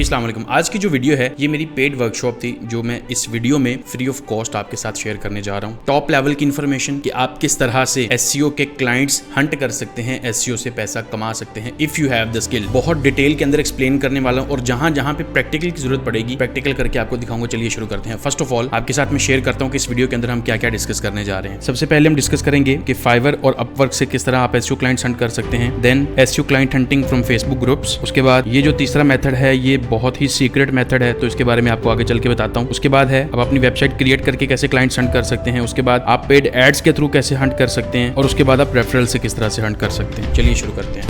अस्सलाम वालेकुम। आज की जो वीडियो है ये मेरी पेड वर्कशॉप थी जो मैं इस वीडियो में फ्री ऑफ कॉस्ट आपके साथ शेयर करने जा रहा हूँ। टॉप लेवल की इन्फॉर्मेशन कि आप किस तरह से एसईओ के क्लाइंट्स हंट कर सकते हैं, एसईओ से पैसा कमा सकते हैं if you have the skill. बहुत डिटेल के अंदर एक्सप्लेन करने वाला हूँ और जहां जहां पे प्रैक्टिकल की जरूरत पड़ेगी प्रैक्टिकल करके आपको दिखाऊंगा। चलिए शुरू करते हैं। फर्स्ट ऑफ ऑल आपके साथ मैं शेयर करता हूँ कि इस वीडियो के अंदर हम क्या क्या डिस्कस करने जा रहे हैं। सबसे पहले हम डिस्कस करेंगे कि फाइवर और अपवर्क से किस तरह आप एसईओ क्लाइंट्स हंट कर सकते हैं। Then SEO client hunting from Facebook groups. उसके बाद ये जो तीसरा मेथड है ये बहुत ही सीक्रेट मेथड है तो इसके बारे में आपको आगे चल के बताता हूँ। उसके बाद है आप अपनी वेबसाइट क्रिएट करके कैसे क्लाइंट्स हंट कर सकते हैं। उसके बाद आप पेड एड्स के थ्रू कैसे हंट कर सकते हैं और उसके बाद आप रेफरल से किस तरह से हंट कर सकते हैं। चलिए शुरू करते हैं।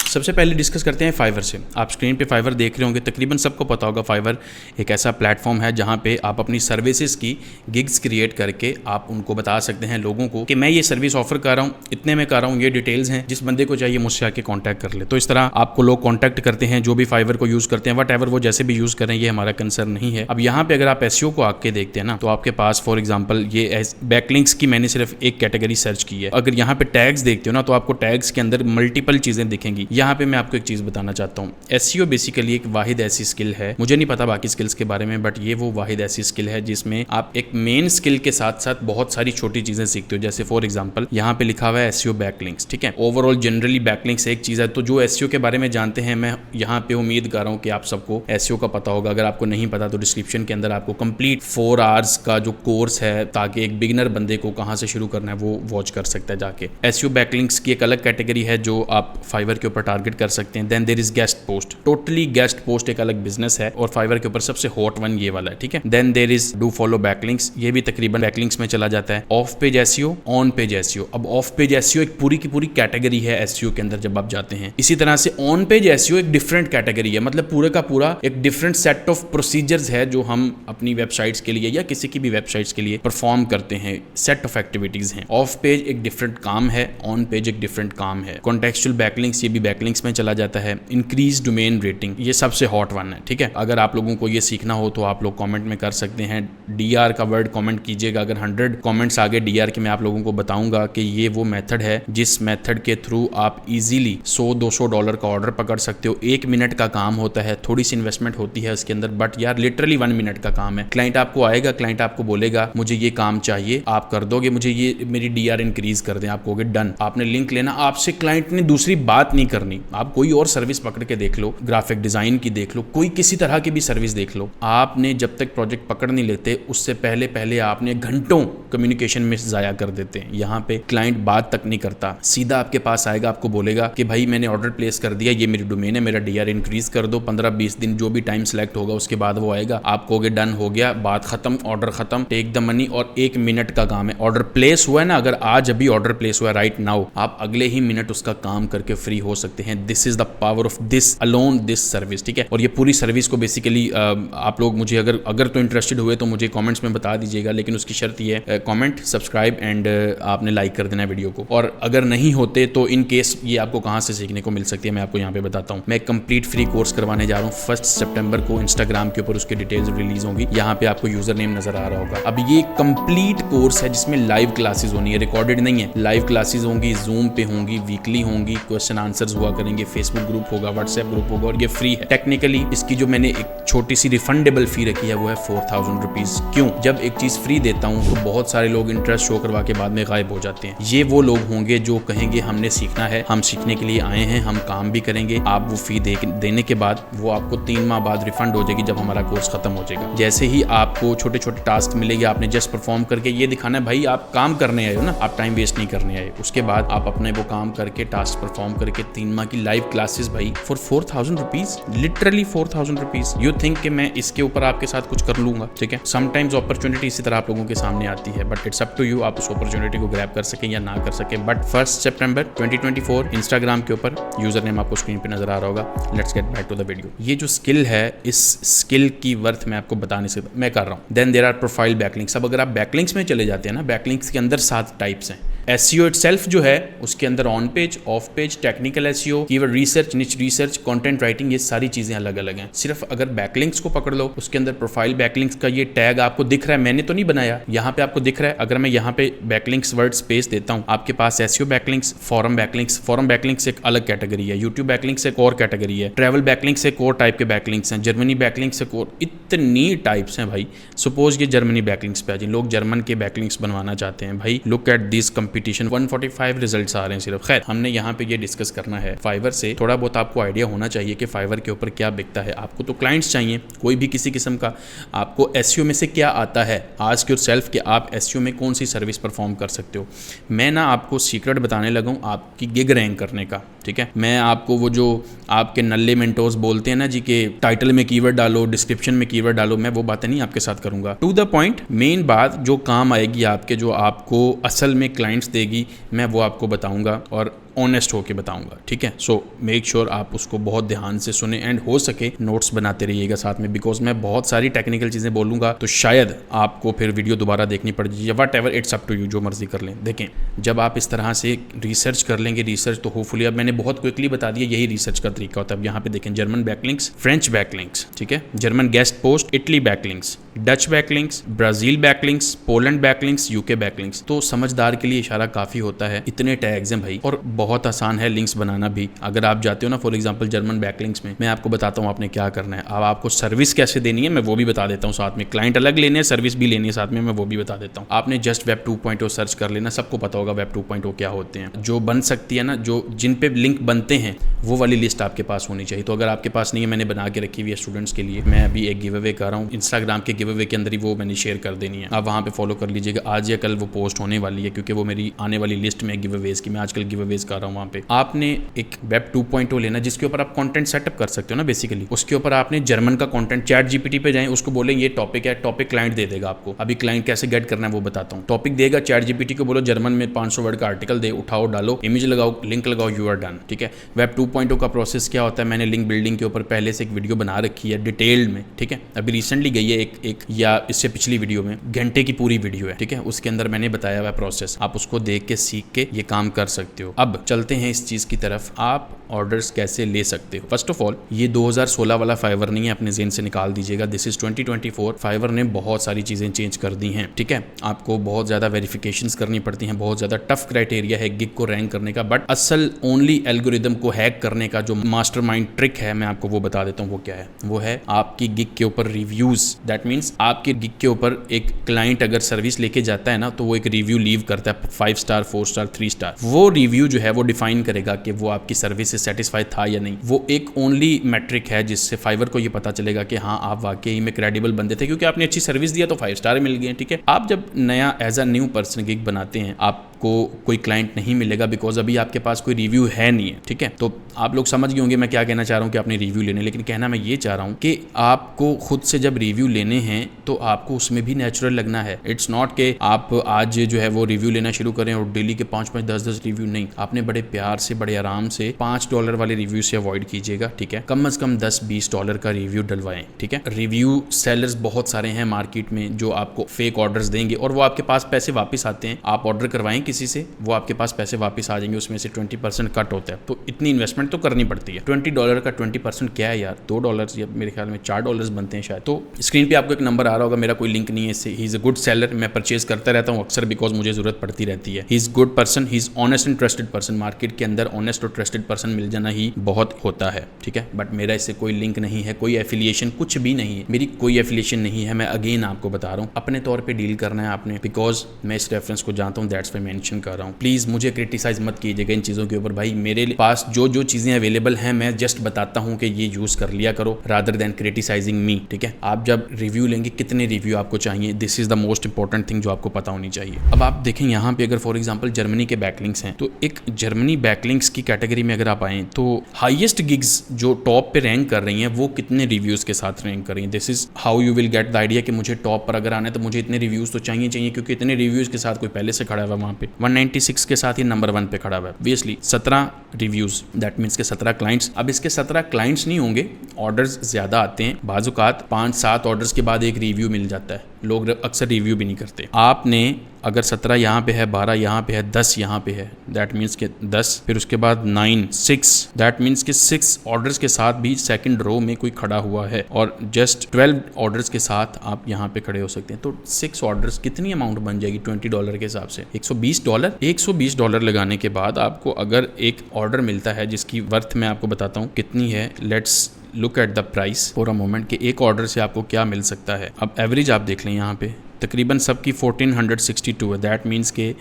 सबसे पहले डिस्कस करते हैं फाइवर से। आप स्क्रीन पे फाइवर देख रहे होंगे, तकरीबन सबको पता होगा फाइवर एक ऐसा प्लेटफॉर्म है जहां पे आप अपनी सर्विसेज की गिग्स क्रिएट करके आप उनको बता सकते हैं लोगों को कि मैं ये सर्विस ऑफर कर रहा हूँ, इतने में कर रहा हूँ, ये डिटेल्स हैं, जिस बंदे को चाहिए मुझसे आके कॉन्टैक्ट कर ले। तो इस तरह आपको लोग कॉन्टैक्ट करते हैं जो भी फाइवर को यूज़ करते हैं, वट एवर वो जैसे भी यूज़ करें, ये हमारा कंसर्न नहीं है। अब यहाँ पे अगर आप एसईओ को आके देखते हैं ना तो आपके पास फॉर एग्जाम्पल ये बैकलिंक्स की मैंने सिर्फ एक कैटेगरी सर्च की है। अगर यहाँ पे टैग्स देखते हो ना तो आपको टैग्स के अंदर मल्टीपल चीज़ें दिखेंगी। यहाँ पे मैं आपको एक चीज़ बताना चाहता हूँ, एसईओ बेसिकली एक वाहिद ऐसी स्किल है, मुझे नहीं पता बाकी स्किल्स के बारे में, बट ये वो वाहिद ऐसी स्किल है जिसमें आप एक मेन स्किल के साथ साथ बहुत सारी छोटी चीजें सीखते हो। जैसे फॉर एग्जांपल यहाँ पे लिखा हुआ है एसईओ बैकलिंक्स, ठीक है। ओवरऑल जनरली बैकलिंक्स एक चीज है, तो जो एसईओ के बारे में जानते हैं, मैं यहाँ पे उम्मीद कर रहा हूँ कि आप सबको एसईओ का पता होगा। अगर आपको नहीं पता तो डिस्क्रिप्शन के अंदर आपको कंप्लीट 4 आवर्स का जो कोर्स है ताकि एक बिगिनर बंदे को कहाँ से शुरू करना है वो वॉच कर सकता है जाके। एसईओ बैकलिंक्स की एक अलग कैटेगरी है जो आप फाइवर के ऊपर टारगेट कर सकते हैं। Then there is guest post, totally guest post एक अलग बिजनेस है और फाइवर के ऊपर सबसे हॉट वन ये वाला है, ठीक है। Then there is do follow backlinks, ये भी तकरीबन बैकलिंक्स में चला जाता है। Off page SEO, on page SEO. अब ऑफ पेज एसईओ एक पूरी की पूरी कैटेगरी है एसईओ के अंदर जब आप जाते हैं। इसी तरह से ऑन पेज एसईओ एक डिफरेंट कैटेगरी है, मतलब पूरे का पूरा एक डिफरेंट सेट ऑफ प्रोसीजर्स है जो हम अपनी वेबसाइट्स के लिए या किसी की भी वेबसाइट्स के लिए परफॉर्म करते हैं। सेट ऑफ एक्टिविटीज हैं। ऑफ पेज एक डिफरेंट काम है, ऑन पेज एक डिफरेंट काम है। कॉन्टेक्चुअल बैकलिंक्स ये भी बैकलिंक्स में चला जाता है। इंक्रीज डोमेन रेटिंग ये सबसे हॉट वन है, ठीक है। अगर आप लोगों को ये सीखना हो तो आप लोग कमेंट में कर सकते हैं। डीआर का वर्ड कमेंट कीजिएगा। अगर 100 कमेंट्स आगे डीआर के मैं आप लोगों को बताऊंगा कि ये वो मेथड है जिस मेथड के थ्रू आप इजीली $100-200 का ऑर्डर पकड़ सकते हो। 1 मिनट का काम होता है, थोड़ी सी इन्वेस्टमेंट होती है उसके अंदर, बट यार लिटरली 1 मिनट का काम है। क्लाइंट आपको आएगा, क्लाइंट आपको बोलेगा मुझे ये काम चाहिए, आप कर दोगे, मुझे ये मेरी डीआर इंक्रीज कर दें, आप कहोगे डन। आपने लिंक लेना, आपसे क्लाइंट ने दूसरी बात नहीं करनी। आप कोई और सर्विस पकड़ के देख लो, ग्राफिक डिजाइन की देख लो, कोई किसी तरह की भी सर्विस देख लो। आपने जब तक प्रोजेक्ट पकड़ नहीं लेते उससे पहले आपने घंटों कम्युनिकेशन में जाया कर देते हैं। यहाँ पे क्लाइंट बात तक नहीं करता, सीधा आपके पास आएगा, आपको बोलेगा कि भाई मैंने ऑर्डर प्लेस कर दिया, ये मेरी डोमेन है, मेरा डीआर इंक्रीज कर दो, 15-20 दिन जो भी टाइम सेलेक्ट होगा उसके बाद वो आएगा, आप कहोगे डन हो गया, बात खत्म, ऑर्डर खत्म, टेक द मनी। और 1 मिनट का काम है। ऑर्डर प्लेस हुआ है ना, अगर आज अभी ऑर्डर प्लेस हुआ है राइट नाउ, आप अगले ही मिनट उसका काम करके फ्री हो सकते हैं। This is the power of this alone, this service, ठीक है। और ये पूरी सर्विस को बेसिकली आप लोग मुझे अगर तो इंटरेस्टेड हुए तो मुझे कमेंट्स में बता दीजिएगा, लेकिन उसकी शर्त ये है कमेंट, सब्सक्राइब एंड आपने लाइक कर देना वीडियो को। और अगर नहीं होते तो इन केस ये आपको कहाँ से सीखने को मिल सकती है मैं आपको यहाँ पे बताता हूँ। मैं कंप्लीट फ्री कोर्स करवाने जा रहा हूँ 1 सितंबर को। इंस्टाग्राम के ऊपर उसकी डिटेल्स रिलीज होंगी, यहाँ पे आपको यूजर नेम नजर आ रहा होगा। अब ये कंप्लीट कोर्स है जिसमें लाइव क्लासेस होनी है, रिकॉर्डेड नहीं है। लाइव क्लासेस होंगी, जूम पे होंगी, वीकली होंगी, क्वेश्चन आंसर्स हुआ करेंगे, फेसबुक ग्रुप होगा, व्हाट्सएप ग्रुप होगा और ये फ्री है। टेक्निकली इसकी जो मैंने एक छोटी सी रिफंडेबल फी रखी है वो है 4000 रुपीज। क्यों? जब एक चीज फ्री देता हूँ तो बहुत सारे लोग इंटरेस्ट शो करवा के बाद में गायब हो जाते हैं। ये वो लोग होंगे जो कहेंगे हमने सीखना है, हम सीखने के लिए आए हैं, हम काम भी करेंगे। आप वो फी देने के बाद वो आपको 3 माह बाद रिफंड हो जाएगी जब हमारा कोर्स खत्म हो जाएगा। जैसे ही आपको छोटे छोटे टास्क मिलेंगे, आपने जस्ट परफॉर्म करके ये दिखाना है भाई आप काम करने आए हो ना, आप टाइम वेस्ट नहीं करने आए। उसके बाद आप अपने वो काम करके टास्क परफॉर्म करके 3 माह की लाइव क्लासेस भाई for 4000 rupees, literally 4000 rupees. You think कि मैं इसके ऊपर आपके साथ कुछ कर लूंगा, ठीक है। समटाइम्स अपॉर्चुनिटी इसी तरह आप लोगों के सामने आती है, but it's up to you, आप उस अपॉर्चुनिटी को ग्रैब कर सकें या ना कर सकें। बट 1 सितंबर 2024 इंस्टाग्राम के ऊपर यूजर नेम आपको स्क्रीन पे नजर आ रहा होगा। Let's get back to the video. ये जो स्किल है, इस स्किल की वर्थ मैं आपको बता नहीं सकता, मैं कर रहा हूँ। Then there are profile backlinks. अब अगर आप बैकलिंक्स में चले जाते हैं ना, बैकलिंक्स के अंदर 7 टाइप्स हैं, एसईओ इटसेल्फ जो है उसके अंदर on page, of page, technical SEO, keyword research, निच रिसर्च, कंटेंट राइटिंग, ये सारी चीजें अलग अलग हैं। सिर्फ अगर बैकलिंक्स को पकड़ लो, उसके अंदर प्रोफाइल बैकलिंक्स का ये टैग आपको दिख रहा है, मैंने तो नहीं बनाया, यहाँ पे आपको दिख रहा है। अगर मैं यहाँ पे बैकलिंक्स वर्ड स्पेस देता हूँ, आपके पास एसईओ बैकलिंक्स, फॉरम बैकलिंक्स एक अलग कैटेगरी है, यूट्यूब बैकलिंक्स एक और कैटेगरी है, ट्रैवल बैकलिंक्स एक और टाइप के बैकलिंक्स हैं, जर्मनी बैकलिंक्स एक और, इतनी टाइप्स हैं भाई। सपोज ये जर्मनी बैकलिंक्स पे आ जाए, लोग जर्मन के बैकलिंक्स बनवाना चाहते हैं भाई, look at this competition, 145 results आ रहे हैं सिर्फ। खैर, हमने यहाँ पे ये डिस्कस करना है फाइवर से, थोड़ा बहुत आपको आइडिया होना चाहिए कि फाइवर के ऊपर क्या बिकता है। आपको तो क्लाइंट्स चाहिए कोई भी किसी किस्म का, आपको एसईओ में से क्या आता है, आस्क योरसेल्फ कि आप एसईओ में कौन सी सर्विस परफॉर्म कर सकते हो। मैं ना आपको सीक्रेट बताने लगा हूँ आपकी गिग रैंक करने का, ठीक है। मैं आपको वो जो आपके नल्ले मेंटोर्स बोलते हैं ना जी के टाइटल में कीवर्ड डालो, डिस्क्रिप्शन में कीवर्ड डालो, मैं वो बातें नहीं आपके साथ करूंगा। टू द पॉइंट, मेन बात जो काम आएगी आपके, जो आपको असल में क्लाइंट्स देगी, मैं वो आपको बताऊंगा और ऑनेस्ट होके बताऊंगा, ठीक है। सो मेक श्योर आप उसको बहुत ध्यान से सुने एंड हो सके नोट्स बनाते रहिएगा साथ में, बिकॉज मैं बहुत सारी टेक्निकल चीज़ें बोलूंगा तो शायद आपको फिर वीडियो दोबारा देखनी पड़ जाए, whatever, it's up to you, जो मर्जी कर लें। देखें, जब आप इस तरह से रिसर्च कर लेंगे, रिसर्च तो होपफुली, अब मैंने बहुत क्विकली बता दिया, यही रिसर्च का तरीका होता है। अब यहाँ पे देखें, जर्मन बैकलिंक्स, फ्रेंच बैकलिंक्स, ठीक है, German guest post, Italy backlinks, Dutch backlinks, Brazil backlinks, Poland backlinks, UK backlinks. तो समझदार के लिए इशारा काफ़ी होता है, इतने टैग्स हैं भाई, और बहुत आसान है लिंक्स बनाना भी। अगर आप जाते हो ना, फॉर एग्जांपल जर्मन बैकलिंक्स में, मैं आपको बताता हूँ आपने क्या करना है। अब आपको सर्विस कैसे देनी है मैं वो भी बता देता हूँ साथ में, क्लाइंट अलग लेने हैं, सर्विस भी लेनी है साथ में, मैं वो भी बता देता हूँ। आपने जस्ट वेब 2.0 सर्च कर लेना, सबको पता होगा वेब 2.0 क्या होते हैं। जो बन सकती है ना, जो जिन पे लिंक बनते हैं, वो वाली लिस्ट आपके पास होनी चाहिए। तो अगर आपके पास नहीं है, मैंने बना के रखी हुई है स्टूडेंट्स के लिए, मैं अभी एक गिव अवे कर रहा हूँ, इंस्टाग्राम के गिव अवे के अंदर ही वो मैंने शेयर कर देनी है, आप वहाँ पे फॉलो कर लीजिएगा। आज या कल वो पोस्ट होने वाली है, क्योंकि वो मेरी आने वाली लिस्ट में गिव अवेज की, मैं आजकल गिव अवेज कर रहा हूँ। वहाँ पे आपने एक वेब 2.0 लेना, जिसके ऊपर आप कंटेंट सेटअप कर सकते हो ना बेसिकली। उसके ऊपर आपने जर्मन का कंटेंट, चैट जीपीटी पे जाएं, उसको बोलें ये टॉपिक है, टॉपिक क्लाइंट दे देगा आपको। अभी क्लाइंट कैसे गेट करना है वो बताता हूँ। टॉपिक देगा, चैट जीपीटी को बोलो जर्मन में 500 वर्ड का आर्टिकल दे, उठाओ, डालो, इमेज लगाओ, लिंक लगाओ, यू आर डन, ठीक है। वेब 2.0 का प्रोसेस क्या होता है, मैंने लिंक बिल्डिंग के ऊपर पहले से एक वीडियो बना रखी है डिटेल्ड में, ठीक है। अभी रिसेंटली गई है एक या इससे पिछली वीडियो में, घंटे की पूरी वीडियो है, ठीक है। उसके अंदर मैंने बताया हुआ प्रोसेस, आप उसको देख के सीख के ये काम कर सकते हो। अब चलते हैं इस चीज की तरफ, आप ऑर्डर्स कैसे ले सकते हो। फर्स्ट ऑफ ऑल, ये 2016 वाला फाइवर नहीं है, अपने ज़हन से निकाल दीजिएगा। This is 2024। फाइवर ने बहुत सारी चीज़ें चेंज कर दी हैं, ठीक है। आपको बहुत ज़्यादा वेरिफिकेशंस करनी पड़ती हैं, बहुत ज़्यादा टफ क्राइटेरिया है गिग को रैंक करने का, बट असल ओनली एल्गोरिदम को हैक करने का जो मास्टरमाइंड ट्रिक है, मैं आपको वो बता देता हूँ। वो क्या है? वो है आपकी गिग के ऊपर रिव्यूज़। दैट मीन्स आपके गिग के ऊपर एक क्लाइंट अगर सर्विस लेके जाता है ना, तो वो एक रिव्यू लीव करता है, 5 स्टार, 4 स्टार, 3 स्टार। वो रिव्यू जो है वो डिफाइन करेगा कि वो आपकी सर्विस से सेटिस्फाई था या नहीं। वो एक ओनली मैट्रिक है जिससे फाइवर को ये पता चलेगा कि हाँ, आप वाकई में क्रेडिबल बंदे थे, क्योंकि आपने अच्छी सर्विस दिया तो 5 स्टार मिल गए, ठीक है। आप जब नया as a new person gig बनाते हैं, आपको कोई क्लाइंट नहीं मिलेगा, बिकॉज अभी आपके पास कोई रिव्यू है नहीं है, ठीक है। तो आप लोग समझ गए होंगे मैं क्या कहना चाह रहा हूँ कि आपने रिव्यू लेने, लेकिन कहना मैं ये चाह रहा हूँ कि आपको खुद से जब रिव्यू लेने हैं तो आपको उसमें भी नेचुरल लगना है। इट्स नॉट कि आप आज जो है वो रिव्यू लेना शुरू करें और डेली के 5-5, 10-10 रिव्यू, नहीं। आपने बड़े प्यार से, बड़े आराम से $5 वाले रिव्यू से अवॉइड कीजिएगा, ठीक है। कम से कम $10-20 का रिव्यू डलवाएं, ठीक है। रिव्यू सेलर्स बहुत सारे हैं मार्केट में जो आपको फेक ऑर्डर्स देंगे और वो आपके पास पैसे वापस आते हैं। आप ऑर्डर करवाएं किसी से, वो आपके पास पैसे वापस आ जाएंगे, उसमें से 20% कट होता है। तो इतनी इन्वेस्टमेंट तो करनी पड़ती है। $20 का 20% क्या है यार? $2 या मेरे ख्याल में $4 बनते हैं शायद। तो स्क्रीन पे आपको एक नंबर आ रहा होगा, मेरा कोई लिंक नहीं है इससे। He is a good seller, मैं परचेज करता रहता हूँ अक्सर, बिकॉज मुझे जरूरत पड़ती रहती है। He is good person, he is honest and trusted person. Market के अंदर ऑनेस्ट और ट्रस्टेड पर्सन मिल जाना ही बहुत होता है, ठीक है। बट मेरा इससे कोई लिंक नहीं है, कोई एफिलिएशन कुछ भी नहीं है, मेरी कोई एफिलिएशन नहीं है। मैं अगेन आपको बता रहा हूँ, अपने तौर पे डील करना है आपने, बिकॉज मैं इस रेफरेंस को जानता हूँ, दैट्स वाई मेंशन कर रहा हूँ। प्लीज मुझे क्रिटिसाइज मत कीजिएगा इन चीजों के ऊपर भाई। मेरे पास जो चीजें अवेलेबल हैं, मैं जस्ट बताता हूँ कि ये यूज कर लिया करो, रादर देन क्रिटिसाइजिंग मी, ठीक है। आप जब रिव्यू लेंगे, कितने रिव्यू आपको चाहिए, this is the most important thing जो आपको पता होनी चाहिए। अब आप देखें यहाँ पे, अगर फॉर एग्जांपल जर्मनी के बैकलिंक्स हैं, तो एक जर्मनी बैकलिंक्स की कैटेगरी में अगर आप आएँ तो हाईएस्ट गिग्स जो टॉप पे रैंक कर रही हैं, वो कितने रिव्यूज के साथ रैंक कर रही हैं। This is how you will get the idea कि मुझे टॉप पर अगर आना है तो मुझे इतने रिव्यूज तो चाहिए, क्योंकि इतने रिव्यूज के साथ कोई पहले से खड़ा हुआ वहाँ पे 196 के साथ ही नंबर 1 पे खड़ा हुआ है। ऑब्वियसली 17 रिव्यूज, दैट मीन्स के 17 क्लाइंट्स। अब इसके 17 क्लाइंट्स नहीं होंगे, ऑर्डर्स ज्यादा आते हैं, बाजुकात 5-7 ऑर्डर्स के बाद एक रिव्यू मिल जाता है, लोग अक्सर रिव्यू भी नहीं करते। आपने अगर 17 यहाँ पे है, 12 यहाँ पे है, 10 यहाँ पे है, दैट मीन्स के 10, फिर उसके बाद 9, 6, दैट मीन्स के 6 ऑर्डर्स के साथ भी सेकंड रो में कोई खड़ा हुआ है, और जस्ट 12 ऑर्डर्स के साथ आप यहाँ पे खड़े हो सकते हैं। तो 6 ऑर्डर्स कितनी अमाउंट बन जाएगी $20 के हिसाब से? $120। $120 लगाने के बाद आपको अगर एक ऑर्डर मिलता है जिसकी वर्थ मैं आपको बताता हूँ कितनी है। Let's look at the price for a moment कि एक ऑर्डर से आपको क्या मिल सकता है। अब एवरेज आप देख लें, यहाँ पे तकरीबन सबकी 1462 है। दैट मीन्स के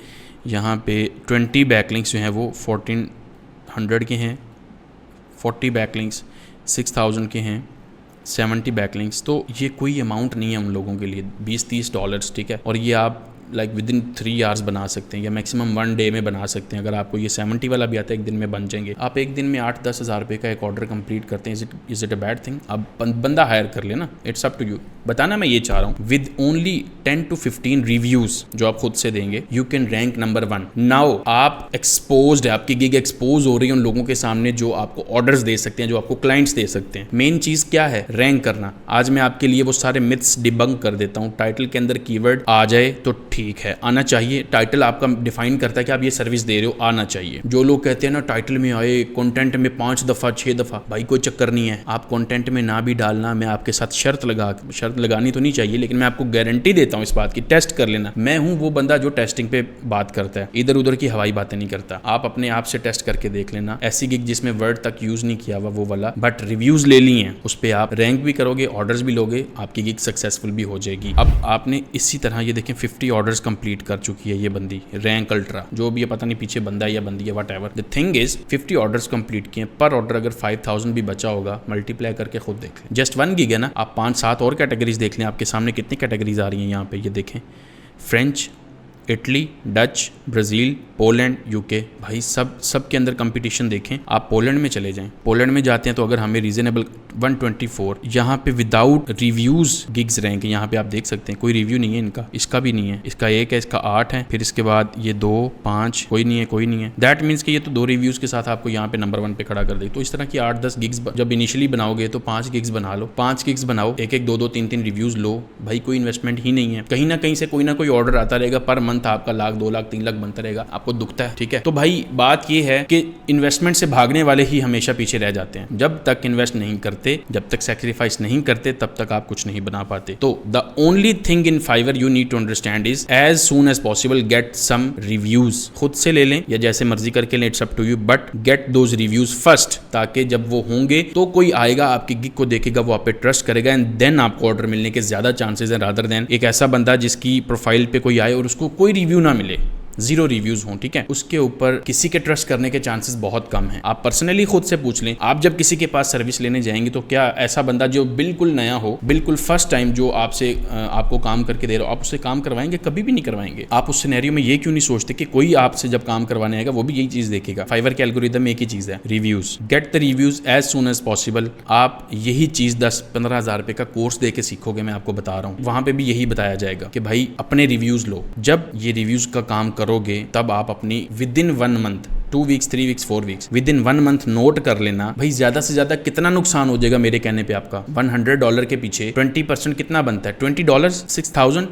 यहाँ पे 20 बैकलिंक्स जो हैं वो 1400 के हैं, 40 बैकलिंक्स 6000 के हैं, 70 बैकलिंक्स। तो ये कोई अमाउंट नहीं है उन लोगों के लिए, $20-30, ठीक है। और ये आप लाइक विद इन 3 आवर्स बना सकते हैं या मैक्सिमम 1 डे में बना सकते हैं। अगर आपको ये 70 वाला भी आता है, एक दिन में बन जाएंगे। आप एक दिन में 8-10 हज़ार रुपये का एक ऑर्डर कंप्लीट करते हैं। Is it a bad thing? आप बंदा हायर कर लेना, इट्स अप टू यू। बताना मैं ये चाह रहा हूँ, विद ओनली 10 to 15 रिव्यूज जो आप खुद से देंगे, you can rank number 1। Now आप एक्सपोज्ड है, आपकी गिग एक्सपोज हो रही है उन लोगों के सामने जो आपको ऑर्डर्स दे सकते हैं, जो आपको क्लाइंट्स दे सकते हैं। मेन चीज क्या है? रैंक करना। आज मैं आपके लिए वो सारे मिथ्स डिबंक कर देता हूँ। टाइटल के अंदर कीवर्ड आ जाए तो ठीक है, आना चाहिए। टाइटल आपका डिफाइन करता है कि आप ये सर्विस दे रहे हो, आना चाहिए। जो लोग कहते हैं ना टाइटल में आए, कंटेंट में 5 दफा 6 दफा, भाई कोई चक्कर नहीं है। आप कंटेंट में ना भी डालना, मैं आपके साथ शर्त लगानी तो नहीं चाहिए, लेकिन मैं आपको गारंटी देता हूं इस बात की, टेस्ट कर लेना। मैं हूं वो बंदा जो टेस्टिंग पे बात करता है, इधर उधर की हवाई बातें नहीं करता। आप अपने आप से टेस्ट करके देख लेना। ऐसी गिग जिसमें वर्ड तक यूज नहीं किया हुआ वो वाला, बट रिव्यूज ले लिए हैं, उस पर आप रैंक भी करोगे, ऑर्डर्स भी लोगे, आपकी गिग सक्सेसफुल भी हो जाएगी। अब आपने इसी तरह ये देखें 50 ऑर्डर्स कंप्लीट कर चुकी है ये बंदी, रैंक अल्ट्रा, जो भी है पता नहीं पीछे बंदा है या बंदी है, what ever. The thing is 50 orders complete किए, पर ऑर्डर अगर 5000 भी बचा होगा, मल्टीप्लाई करके खुद देख लें। जस्ट 1 गिग है ना, आप 5-7 और कैटेगरीज देख लें। आपके सामने कितनी कैटेगरीज आ रही हैं यहाँ पे, ये देखें। French, Italy, Dutch, Brazil, Poland, UK. भाई सब के अंदर कंपटीशन देखें। आप पोलैंड में चले जाएं, पोलैंड में जाते हैं तो अगर हमें रीजनेबल 124, यहाँ पे विदाउट रिव्यूज गिग्स रैंक, यहाँ पे आप देख सकते हैं कोई रिव्यू नहीं है इनका, इसका भी नहीं है, इसका 1 है, इसका 8 है, फिर इसके बाद ये 2, 5, कोई नहीं है। दैट मीन्स कि ये तो 2 रिव्यूज के साथ आपको यहाँ पे नंबर 1 पे खड़ा कर दे। तो इस तरह की 8-10 गिग्स जब इनिशियली बनाओगे तो 5 गिग्स बना लो, 5 गिग्स बनाओ, 1-1, 2-2, 3-3 रिव्यूज लो। भाई कोई इन्वेस्टमेंट ही नहीं है, कहीं ना कहीं से कोई ना कोई ऑर्डर आता रहेगा, पर मंथ आपका 1 लाख, 2 लाख, 3 लाख बनता रहेगा, आपको दुखता है, ठीक है। तो भाई बात ये है कि इन्वेस्टमेंट से भागने वाले ही हमेशा पीछे रह जाते हैं। जब तक इन्वेस्ट नहीं करते, जब तक सैक्रिफाइस नहीं करते, तब तक आप कुछ नहीं बना पाते। तो the only thing in Fiverr you need to understand is as soon as possible get some reviews. खुद से ले लें या जैसे मर्जी करके लें, it's up to you, but get those reviews first, ताकि जब वो होंगे तो कोई आएगा आपकी गिग को देखेगा, वो आप पे ट्रस्ट करेगा, एंड देन आपको ऑर्डर मिलने के ज्यादा चांसेस हैं, रादर देन एक ऐसा बंदा जिसकी प्रोफाइल पे कोई आए और उसको कोई रिव्यू ना मिले, 0 रिव्यूज हों, ठीक है। उसके ऊपर किसी के ट्रस्ट करने के चांसेस बहुत कम हैं। आप पर्सनली खुद से पूछ लें, आप जब किसी के पास सर्विस लेने जाएंगे तो क्या ऐसा बंदा जो बिल्कुल नया हो, बिल्कुल फर्स्ट टाइम जो आपको काम करके दे रहा हो, आप उससे काम करवाएंगे? कभी भी नहीं करवाएंगे। आप उस सिनेरियो में ये क्यों नहीं सोचते कि कोई आपसे जब काम करवाने आएगा वो भी यही चीज देखेगा? फाइवर के एल्गोरिदम में एक ही चीज है, reviews. Get the reviews as soon as possible. आप यही चीज 10-15 हज़ार रुपए का कोर्स दे के सीखोगे, मैं आपको बता रहा हूँ। वहां पे भी यही बताया जाएगा कि भाई अपने रिव्यूज लो। जब ये रिव्यूज का काम करोगे तब आप अपनी with in 1 month, 2 weeks, 3 weeks, 4 weeks, with in 1 month note कर लेना। भाई ज्यादा से ज्यादा कितना नुकसान हो जाएगा मेरे कहने पे आपका? $100 के पीछे 20% कितना बनता है? $20, 6000।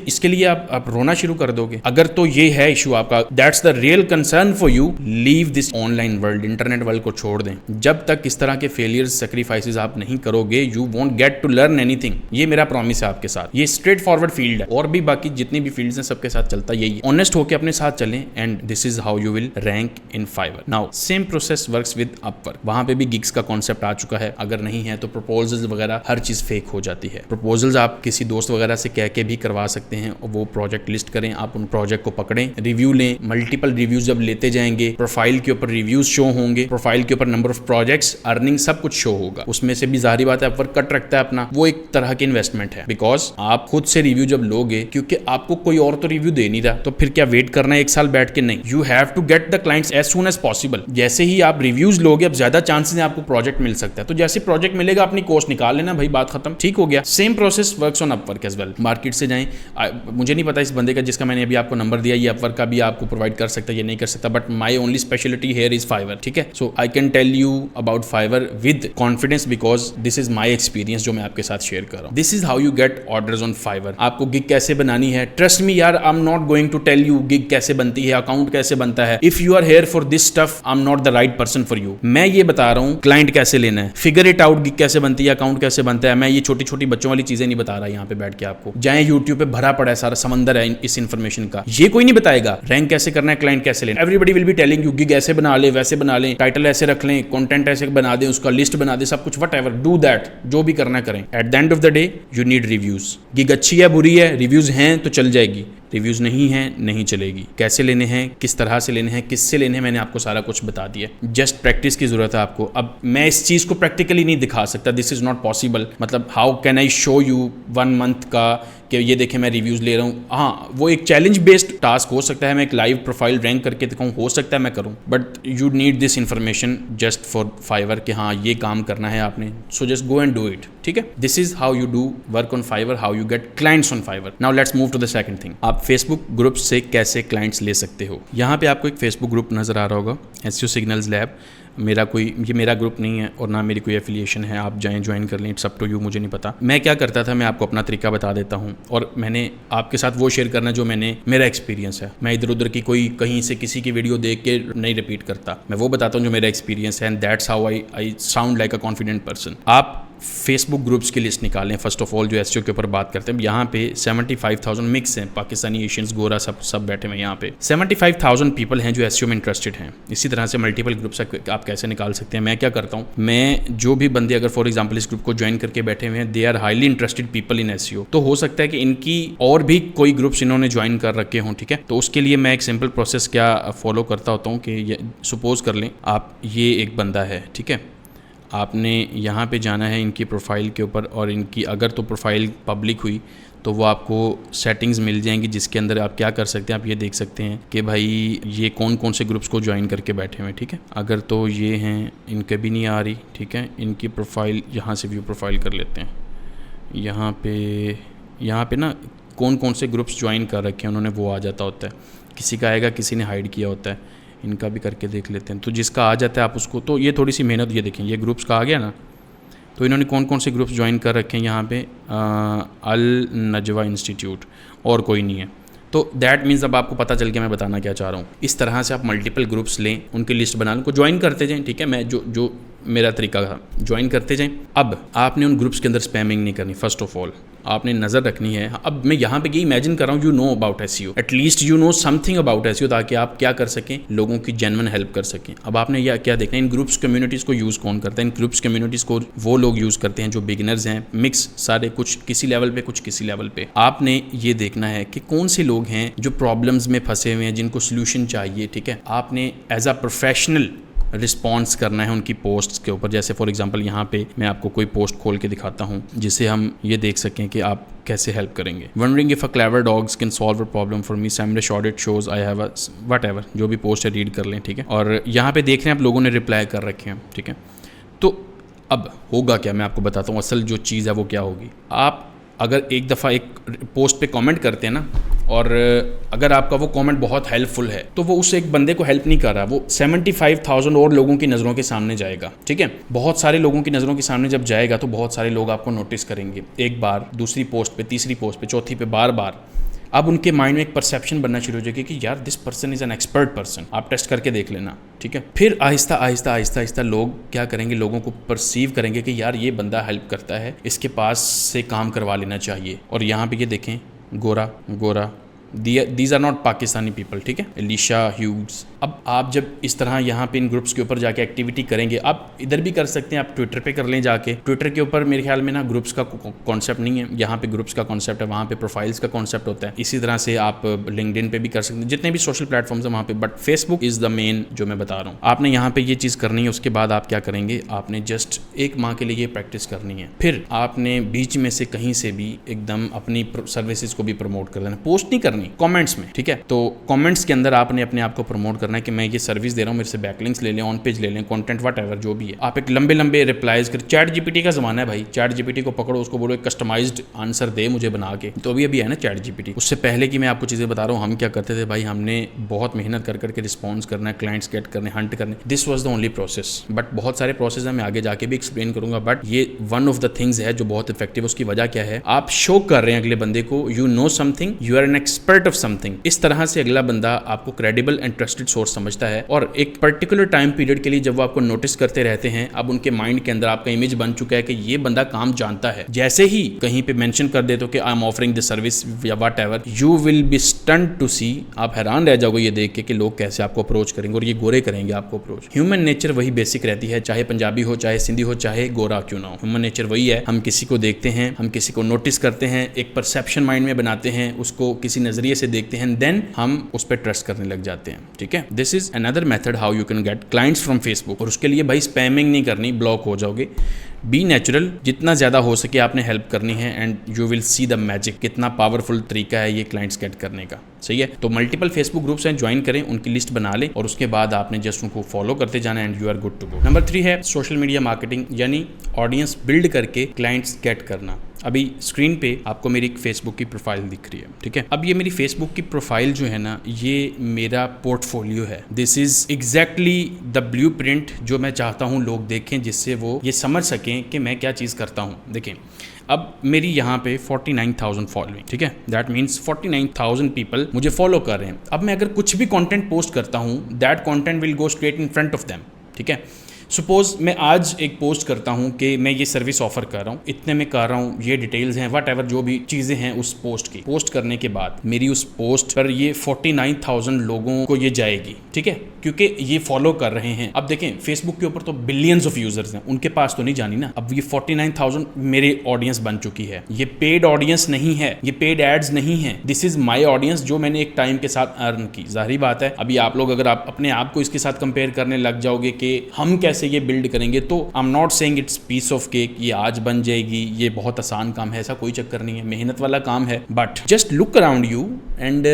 इसके लिए आप रोना शुरू कर दोगे। अगर तो ये है इशू आपका, that's the real concern for you, leave this online world, internet world को छोड़ दें। जब तक इस तरह के फेलियर्स, सैक्रिफाइसेस आप नहीं करोगे, you won't get to learn anything. ये मेरा प्रॉमिस है आपके साथ। ये स्ट्रेट फॉरवर्ड फील्ड है, और भी बाकी जितनी भी फील्ड्स हैं सबके साथ चलता यही है। ऑनेस्ट होकर अपने साथ चलें, and this is how you will rank in Fiverr. Now same process works with Upwork. वहां पे भी गिग्स का कॉन्सेप्ट आ चुका है। अगर नहीं है तो प्रपोजल्स वगैरह हर चीज फेक हो जाती है। प्रपोजल्स आप किसी दोस्त वगैरह से कह के भी करवा सकते हैं, और वो प्रोजेक्ट लिस्ट करें, आप उन प्रोजेक्ट को पकड़ें, रिव्यू लें। मल्टीपल रिव्यूज जब लेते जाएंगे, प्रोफाइल के ऊपर रिव्यूज शो होंगे, प्रोफाइल के ऊपर नंबर ऑफ प्रोजेक्ट्स, अर्निंग, सब कुछ शो होगा। उसमें से भी जाहिर बात है अपवर्क कट रखता है अपना, वो एक तरह की इन्वेस्टमेंट है। बिकॉज आप खुद से रिव्यू जब लोगे, क्योंकि आपको कोई और तो रिव्यू दे नहीं रहा, तो फिर क्या वेट करना है 1 साल बैठ के? नहीं, you have to get the clients as soon as possible. जैसे ही आप रिव्यूज लोगे, अब ज्यादा चांसेस है आपको प्रोजेक्ट मिल सकता है। तो जैसे प्रोजेक्ट मिलेगा अपनी कोर्स निकाल लेना भाई, बात खत्म, ठीक हो गया। Same process works on Upwork as well. Market से जाएं, मुझे नहीं पता इस बंदे का जिसका मैंने अभी आपको नंबर दिया, ये अपवर्क का भी आपको प्रोवाइड कर सकता है, ये नहीं कर सकता, but my only speciality here is Fiverr, ठीक है। So I can tell you about Fiverr with confidence because this is my experience जो मैं आपके साथ शेयर कर रहा हूँ। This is how you get orders on Fiverr. आपको गिग कैसे बनानी है, ट्रस्ट मी यार, I am not going to tell you gig कैसे बनती है, अकाउंट कैसे बनता है। If you are here for this stuff, I am not the right person for you. मैं ये बता रहा हूँ क्लाइंट कैसे लेना है, फिगर इट आउट, गिग कैसे बनती है, अकाउंट कैसे बनता है। मैं ये छोटी छोटी बच्चों वाली चीजें नहीं बता रहा यहाँ पे बैठ के आपको। जाए यूट्यूब पे भरा पड़ा है, सारा समंदर है इस इन्फॉर्मेशन का, ये कोई नहीं बताएगा। रैंक कैसे करना है, क्लाइंट कैसे लेना, everybody will be telling you gig ऐसे बना ले, वैसे बना ले, टाइटल ऐसे रख लें, कंटेंट ऐसे बना दें, उसका लिस्ट बना दे, सब कुछ, वट एवर, डू दैट, जो भी करना करें। Eight the end of the day you need reviews. Gig अच्छी है बुरी है, रिव्यूज हैं तो चल जाएगी, रिव्यूज नहीं है नहीं चलेगी। कैसे लेने हैं, किस तरह से लेने हैं, किससे लेने हैं, मैंने आपको सारा कुछ बता दिया। जस्ट प्रैक्टिस की जरूरत है आपको। अब मैं इस चीज को प्रैक्टिकली नहीं दिखा सकता, दिस इज नॉट पॉसिबल। मतलब how can I show you 1 month का कि ये देखें मैं रिव्यूज ले रहा हूँ। हाँ, वो एक चैलेंज बेस्ड टास्क हो सकता है, मैं एक लाइव प्रोफाइल रैंक करके दिखाऊँ, हो सकता है मैं करूँ, but you need this information just for Fiverr कि हाँ ये काम करना है आपने। So just go and do it, ठीक है। This is how you do work on Fiverr, how you get clients on Fiverr. Now let's move to the second thing, आप फेसबुक ग्रुप से कैसे क्लाइंट्स ले सकते हो। यहाँ पे आपको एक फेसबुक ग्रुप नजर आ रहा होगा, एसईओ सिग्नल्स लैब। ये मेरा ग्रुप नहीं है और ना मेरी कोई एफिलिएशन है, आप जाएं ज्वाइन कर लें, इट्स अप टू यू, मुझे नहीं पता। मैं क्या करता था, मैं आपको अपना तरीका बता देता हूँ और मैंने आपके साथ वो शेयर करना जो मेरा एक्सपीरियंस है। मैं इधर उधर की कोई कहीं से किसी की वीडियो देख के नहीं रिपीट करता, मैं वो बताता हूँ जो मेरा एक्सपीरियंस है, and that's how I sound like a confident person. आप फेसबुक ग्रुप्स की लिस्ट निकालें फर्स्ट ऑफ ऑल, जो एसईओ के ऊपर बात करते हैं। यहाँ पे 75,000 मिक्स हैं, पाकिस्तानी, एशियंस, गोरा, सब बैठे हुए यहाँ पे। 75,000 पीपल हैं जो एसईओ में इंटरेस्टेड हैं। इसी तरह से मल्टीपल ग्रुप्स आप कैसे निकाल सकते हैं। मैं क्या करता हूँ, मैं जो भी बंदे अगर फॉर एग्जाम्पल इस ग्रुप को ज्वाइन करके बैठे हुए हैं, they are highly interested people in SEO, तो हो सकता है कि इनकी और भी कोई ग्रुप्स इन्होंने ज्वाइन कर रखे हों, ठीक है। तो उसके लिए मैं एक सिंपल प्रोसेस क्या फॉलो करता होता हूँ कि सपोज कर लें आप, ये एक बंदा है, ठीक है, आपने यहाँ पे जाना है इनकी प्रोफाइल के ऊपर, और इनकी अगर तो प्रोफाइल पब्लिक हुई तो वो आपको सेटिंग्स मिल जाएंगी जिसके अंदर आप क्या कर सकते हैं, आप ये देख सकते हैं कि भाई ये कौन कौन से ग्रुप्स को ज्वाइन करके बैठे हुए हैं, ठीक है। अगर तो ये हैं, इनके भी नहीं आ रही, ठीक है, इनकी प्रोफाइल यहाँ से व्यू प्रोफाइल कर लेते हैं। यहाँ पे ना कौन कौन से ग्रुप्स ज्वाइन कर रखे हैं उन्होंने, वो आ जाता होता है। किसी का आएगा, किसी ने हाइड किया होता है, इनका भी करके देख लेते हैं। तो जिसका आ जाता है आप उसको, तो ये थोड़ी सी मेहनत, ये देखें ये ग्रुप्स का आ गया ना, तो इन्होंने कौन कौन से ग्रुप्स ज्वाइन कर रखे हैं यहाँ पे, अल नजवा इंस्टीट्यूट, और कोई नहीं है। तो दैट मीन्स अब आपको पता चल गया मैं बताना क्या चाह रहा हूँ। इस तरह से आप मल्टीपल ग्रुप्स लें, उनकी लिस्ट बना लें, उनको ज्वाइन करते जाएं, ठीक है। मैं जो मेरा तरीका था, ज्वाइन करते जाएं। अब आपने उन ग्रुप्स के अंदर स्पैमिंग नहीं करनी, फर्स्ट ऑफ ऑल आपने नज़र रखनी है। अब मैं यहाँ पे ये इमेजिन कर रहा हूँ, you know about SEO, at least you know something about SEO, ताकि आप क्या कर सकें, लोगों की जेन्युइन हेल्प कर सकें। अब आपने यह क्या देखना है, इन ग्रुप्स कम्युनिटीज़ को यूज़ कौन करता है। इन ग्रुप्स कम्युनिटीज़ को वो लोग यूज़ करते हैं जो बिगिनर्स हैं, मिक्स सारे, कुछ किसी लेवल पे, कुछ किसी लेवल पे। आपने ये देखना है कि कौन से लोग हैं जो प्रॉब्लम्स में फंसे हुए हैं, जिनको सोल्यूशन चाहिए, ठीक है। आपने एज अ प्रोफेशनल रिस्पॉन्स करना है उनकी पोस्ट्स के ऊपर। जैसे फॉर एग्जांपल यहाँ पे मैं आपको कोई पोस्ट खोल के दिखाता हूँ जिसे हम ये देख सकें कि आप कैसे हेल्प करेंगे। Wondering if a clever dogs can solve a problem for me, same day short it shows I have a whatever, जो भी पोस्ट है रीड कर लें, ठीक है। और यहाँ पे देख रहे हैं आप लोगों ने रिप्लाई कर रखे हैं, ठीक है। तो अब होगा क्या, मैं आपको बताता हूँ असल जो चीज़ है वो क्या होगी। आप अगर एक दफ़ा एक पोस्ट पे कमेंट करते हैं ना, और अगर आपका वो कमेंट बहुत हेल्पफुल है, तो वो उस एक बंदे को हेल्प नहीं कर रहा, वो 75,000 और लोगों की नज़रों के सामने जाएगा, ठीक है। बहुत सारे लोगों की नज़रों के सामने जब जाएगा तो बहुत सारे लोग आपको नोटिस करेंगे, एक बार, दूसरी पोस्ट पे, तीसरी पोस्ट पे, चौथी पे, बार बार। अब उनके माइंड में एक परसेप्शन बनना शुरू हो जाएगी कि यार this person is an expert person. आप टेस्ट करके देख लेना, ठीक है। फिर आहिस्ता आहिस्ता आहिस्ता आहिस्ता लोग क्या करेंगे, लोगों को परसीव करेंगे कि यार ये बंदा हेल्प करता है, इसके पास से काम करवा लेना चाहिए। और यहाँ पे ये देखें, गोरा these are not Pakistani people, ठीक है, एलिशा ह्यूज। अब आप जब इस तरह यहाँ पे इन ग्रुप्स के ऊपर जाके एक्टिविटी करेंगे, आप इधर भी कर सकते हैं, आप ट्विटर पे कर लें जाके। ट्विटर के ऊपर मेरे ख्याल में ना ग्रुप्स का कॉन्सेप्ट नहीं है, यहाँ पे ग्रुप्स का कॉन्सेप्ट है, वहाँ पे प्रोफाइल्स का कॉन्सेप्ट होता है। इसी तरह से आप लिंक्डइन पे भी कर सकते हैं, जितने भी सोशल प्लेटफॉर्म्स हैं वहाँ पे, but Facebook is the main जो मैं बता रहा हूँ। आपने यहाँ पे ये चीज़ करनी है, उसके बाद आप क्या करेंगे, आपने जस्ट 1 माह के लिए ये प्रैक्टिस करनी है। फिर आपने बीच में से कहीं से भी एकदम अपनी सर्विसेज को भी प्रमोट कर देना, पोस्ट नहीं करनी, कॉमेंट्स में, ठीक है। तो कॉमेंट्स के अंदर आपने अपने आप को प्रमोट करना करना है कि मैं ये सर्विस दे रहा हूँ, मेरे से बैकलिंक्स ले लें, ऑन पेज ले लें, कंटेंट वट एवर जो भी है। आप एक लंबे लंबे रिप्लाईज कर, चैट जीपीटी का जमाना है भाई, चैट जीपीटी को पकड़ो, उसको बोलो एक कस्टमाइज्ड आंसर दे मुझे बना के, तो अभी है ना चैट जीपीटी। उससे पहले कि मैं आपको चीज़ें बता रहा हूँ, हम क्या करते थे भाई, हमने बहुत मेहनत कर करके रिस्पॉन्स करना है, क्लाइंट्स गेट करने, हंट करने, this was the only process. But बहुत सारे प्रोसेस है, मैं आगे जाके भी एक्सप्लेन करूंगा, बट ये वन ऑफ द थिंग्स है जो बहुत इफेक्टिव। उसकी वजह क्या है, आप शो कर रहे हैं अगले बंदे को you know something, you are an expert of something. इस तरह से अगला बंदा आपको क्रेडिबल एंड ट्रस्टेड सोर्स समझता है, और एक पर्टिकुलर टाइम पीरियड के लिए जब वो आपको नोटिस करते रहते हैं, अब उनके माइंड के अंदर आपका इमेज बन चुका है कि ये बंदा काम जानता है। जैसे ही कहीं पे मेंशन कर दे तो कि I am offering the service या whatever, you will be stunned to see, आप हैरान रह जाओगे ये देख के कि लोग कैसे आपको अप्रोच करेंगे, और ये गोरे करेंगे आपको अप्रोच। ह्यूमन नेचर वही बेसिक रहती है, चाहे पंजाबी हो, चाहे सिंधी हो, चाहे गोरा क्यों ना हो, ह्यूमन नेचर वही है। हम किसी को देखते हैं, हम किसी को नोटिस करते हैं, एक परसेप्शन माइंड में बनाते हैं, उसको किसी नजरिए से देखते हैं, देन हम उस पर ट्रस्ट करने लग जाते हैं। ठीक है, this is another method how you can get clients from Facebook. और उसके लिए भाई स्पैमिंग नहीं करनी, ब्लॉक हो जाओगे। बी नेचुरल, जितना ज़्यादा हो सके आपने हेल्प करनी है, and you will see the magic. कितना पावरफुल तरीका है ये क्लाइंट्स गेट करने का, सही है। तो मल्टीपल फेसबुक ग्रुप्स हैं, ज्वाइन करें, उनकी लिस्ट बना लें, और उसके बाद आपने जस्ट उनको फॉलो करते जाना, and you are good to go. Number 3 है सोशल मीडिया मार्केटिंग, यानी ऑडियंस बिल्ड करके क्लाइंट्स गेट करना। अभी स्क्रीन पे आपको मेरी एक फेसबुक की प्रोफाइल दिख रही है, ठीक है। अब ये मेरी फेसबुक की प्रोफाइल जो है ना, ये मेरा पोर्टफोलियो है। This is exactly the blueprint जो मैं चाहता हूँ लोग देखें, जिससे वो ये समझ सकें कि मैं क्या चीज़ करता हूँ। देखें, अब मेरी यहाँ पे 49,000 फॉलोइंग, ठीक है, दैट मीन्स 49,000 पीपल मुझे फॉलो कर रहे हैं। अब मैं अगर कुछ भी कंटेंट पोस्ट करता हूँ, that content will go straight in front of them, ठीक है। सपोज मैं आज एक पोस्ट करता हूँ कि मैं ये सर्विस ऑफर कर रहा हूँ, इतने में कर रहा हूँ, ये डिटेल्स हैं, वट एवर जो भी चीज़ें हैं उस पोस्ट की। पोस्ट करने के बाद मेरी उस पोस्ट पर ये 49,000 लोगों को ये जाएगी, ठीक है, क्योंकि ये फॉलो कर रहे हैं। अब देखें, फेसबुक के ऊपर तो बिलियंस ऑफ यूजर्स हैं, उनके पास तो नहीं जानी ना। अब ये 49,000 मेरे ऑडियंस बन चुकी है। ये पेड ऑडियंस नहीं है, ये पेड एड्स नहीं है, दिस इज माई ऑडियंस जो मैंने एक टाइम के साथ अर्न की। जाहिर बात है, अभी आप लोग अगर आप अपने आप को इसके साथ कंपेयर करने लग जाओगे कि हम कैसे ये बिल्ड करेंगे, तो I am not saying it's piece of cake, ये आज बन जाएगी, ये बहुत आसान काम है, ऐसा कोई चक्कर नहीं है, मेहनत वाला काम है। But just look around you and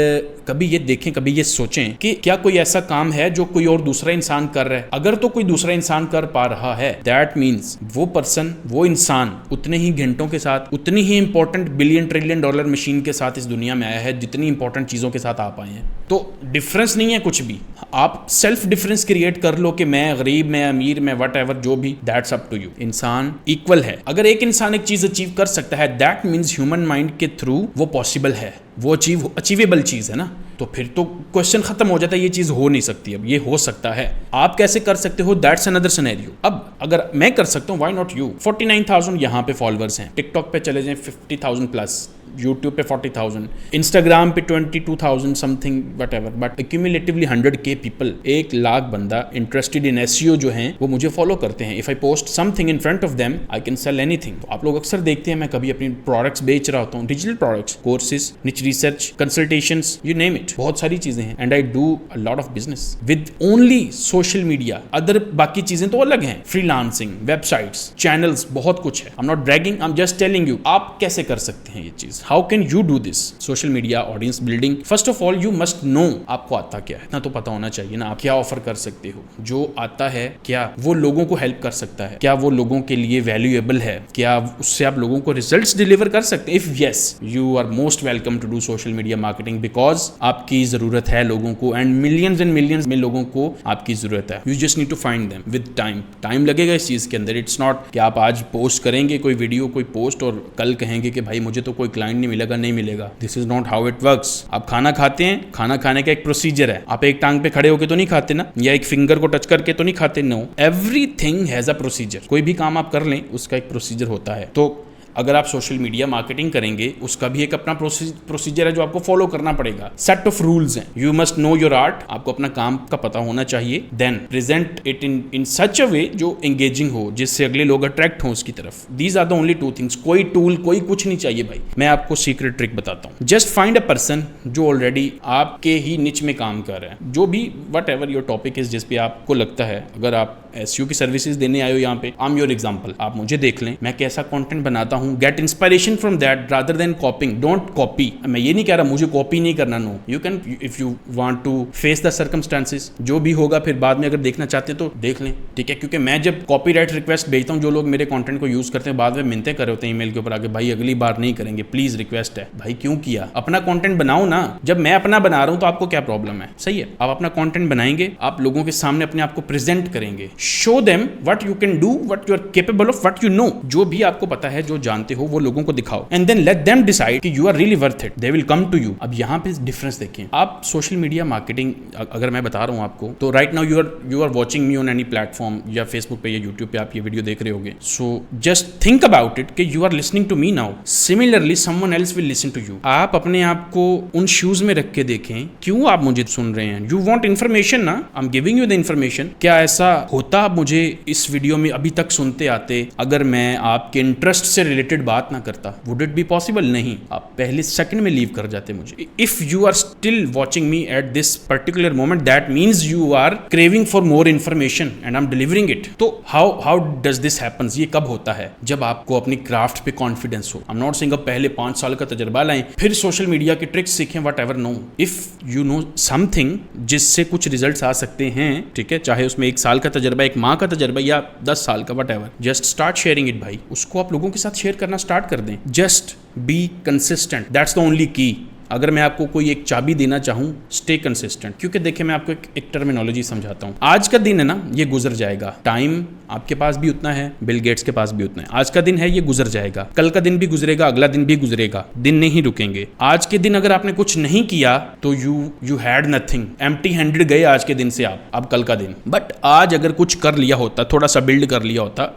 कभी ये देखें, कभी ये सोचें कि क्या कोई ऐसा काम है जो कोई और दूसरा इंसान कर रहा है। अगर तो कोई दूसरा इंसान कर पा रहा है, दैट मीन्स वो पर्सन, वो इंसान उतने ही घंटों के साथ, उतनी ही important billion trillion dollar machine के साथ इस दुनिया में आया है जितनी इंपॉर्टेंट चीजों के साथ आप आए हैं। तो डिफरेंस नहीं है कुछ भी, आप सेल्फ डिफरेंस क्रिएट कर लो कि मैं गरीब, मैं अमीर, मैं वट एवर जो भी, दैट्स अप टू यू। इंसान इक्वल है। अगर एक इंसान एक चीज अचीव कर सकता है, दैट मीन्स ह्यूमन माइंड के थ्रू वो पॉसिबल है, वो अचीवेबल चीज है ना। तो फिर तो क्वेश्चन खत्म हो जाता है, ये चीज हो नहीं सकती, अब ये हो सकता है, आप कैसे कर सकते हो, दैट्स अनदर सिनेरियो। अब अगर मैं कर सकता हूं, व्हाई नॉट यू। 49,000 यहाँ पे फॉलोअर्स हैं, टिकटॉक पे चले जाएं 50,000 प्लस, यूट्यूब पे 40,000, इंस्टाग्राम पे 22,000 something whatever, but accumulatively 100K people, 1,00,000 बंदा इंटरेस्टेड इन एसईओ जो हैं वो मुझे फॉलो करते हैं। If I post something in front of them, I can sell anything. तो आप लोग अक्सर देखते हैं, मैं कभी अपनी प्रोडक्ट्स बेच रहा होता हूँ, डिजिटल प्रोडक्ट्स, कोर्सेज, निच research, consultations, you name it, बहुत सारी चीजें हैं, and I do a lot of business with only social media. Other बाकी चीजें तो अलग हैं, फ्रीलांसिंग, वेबसाइट्स, चैनल्स, बहुत कुछ है। I am not bragging, I am just telling you आप कैसे कर सकते हैं ये चीज। How can you do this social media audience building? First of all you must know आपको आता क्या है, इतना तो पता होना चाहिए ना। आप क्या ऑफर कर सकते हो, जो आता है क्या वो लोगों को हेल्प कर सकता है, क्या वो लोगों के लिए वैल्यूएबल है, क्या उससे आप लोगों को रिजल्ट्स डिलीवर कर सकते हैं। If yes, you are most welcome to do social media marketing, because आपकी जरूरत है लोगों को, एंड मिलियंस में लोगों को आपकी जरूरत है। You just need to find them with time लगेगा इस चीज के अंदर। इट्स नॉट कि आप आज पोस्ट करेंगे कोई वीडियो, कोई पोस्ट, और कल कहेंगे कि भाई मुझे तो कोई क्लाइंट नहीं मिलेगा। This is not how it works. आप खाना खाते हैं, खाना खाने का एक प्रोसीजर है, आप एक टांग पे खड़े होके तो नहीं खाते ना, या एक फिंगर को टच करके तो नहीं खाते। No, everything has a procedure. कोई भी काम आप कर लें उसका एक प्रोसीजर होता है। तो अगर आप सोशल मीडिया मार्केटिंग करेंगे, उसका भी एक अपना प्रोसीजर है जो आपको फॉलो करना पड़ेगा। सेट ऑफ रूल्स हैं। You must know your art, आपको अपना काम का पता होना चाहिए। देन प्रेजेंट इट इन सच अ वे जो एंगेजिंग हो, जिससे अगले लोग अट्रैक्ट हों उसकी तरफ। These are the only two things. कोई टूल, कोई कुछ नहीं चाहिए भाई। मैं आपको सीक्रेट ट्रिक बताता हूँ। जस्ट फाइंड अ पर्सन जो ऑलरेडी आपके ही निच में काम कर रहा है, जो भी what ever your topic is, जिस पे आपको लगता है। अगर आप एसईओ की सर्विसेज देने आए हो यहाँ पे, आई एम योर एग्जाम्पल, आप मुझे देख लें, मैं कैसा कंटेंट बनाता हूँ, get inspiration from that rather than copying. Don't copy. मैं ये नहीं कह रहा मुझे कॉपी नहीं करना, no, you can if you want to face the circumstances, जो भी होगा फिर बाद में अगर देखना चाहते तो देख लें, ठीक है। क्योंकि मैं जब कॉपीराइट रिक्वेस्ट भेजता हूँ, जो लोग मेरे कंटेंट को यूज करते हैं बाद में मिन्नतें कर रहे होते हैं ईमेल के ऊपर आके, भाई अगली बार नहीं करेंगे प्लीज, रिक्वेस्ट है। भाई क्यों किया? अपना कंटेंट बनाओ ना। जब मैं अपना बना रहा हूं तो आपको क्या प्रॉब्लम है? सही है, आप अपना कंटेंट बनाएंगे, आप लोगों के सामने अपने आप को प्रेजेंट करेंगे, show them what you can do, what you are capable of, what you know. जो भी आपको पता है, जो जानते हो, वो लोगों को दिखाओ and then let them decide कि you are really worth it, they will come to you. अब यहाँ पे डिफरेंस देखिए, आप सोशल मीडिया मार्केटिंग अगर मैं बता रहा हूँ आपको, तो right now you are watching me on any platform, या फेसबुक पे या यूट्यूब पे आप ये वीडियो देख रहे होगे, so just think about it कि you are listening to me now, similarly someone else will listen to you. आप अपने आप को उन शूज में रख के देखें, क्यों आप मुझे सुन रहे हैं? यू वांट इन्फॉर्मेशन ना, I am giving you the information. क्या ऐसा होता आप मुझे इस वीडियो में अभी तक सुनते आते अगर मैं आपके इंटरेस्ट से रिलेटेड बात ना करता? Would it be possible? नहीं, आप पहले सेकंड में लीव कर जाते मुझे। If you are still watching me at this particular moment, that means you are craving for more information and I am delivering it. तो हाउ डज दिस हैपन्स? ये कब होता है? जब आपको अपनी क्राफ्ट पे कॉन्फिडेंस हो। आई एम नॉट सेइंग अब पहले 5 साल का तजर्बा लाएं फिर सोशल मीडिया के ट्रिक्स सीखें, whatever. No, if you know something जिससे कुछ रिजल्ट्स आ सकते हैं, ठीक है, चाहे उसमें 1 साल का तजर्बा, 1 माह का तजर्बा या 10 साल का, what ever, just start sharing it भाई। उसको आप लोगों के साथ शेयर करना स्टार्ट कर दें। Just be consistent, that's the only की। अगर मैं आपको कोई एक चाबी देना चाहूं, स्टे कंसिस्टेंट। क्योंकि देखिए मैं आपको एक टर्मिनोलॉजी समझाता हूं। आज का दिन है ना, ये गुजर जाएगा। टाइम आपके पास भी उतना है, बिल गेट्स के पास भी उतना है। आज का दिन है, ये गुजर जाएगा। कल का दिन भी गुजरेगा, अगला दिन भी गुजरेगा। दिन नहीं रुकेंगे। आज के दिन अगर आपने कुछ नहीं किया तो you had nothing, empty handed गए आज के दिन से आप, अब कल का दिन। बट आज अगर कुछ कर लिया होता, थोड़ा सा बिल्ड कर लिया होता,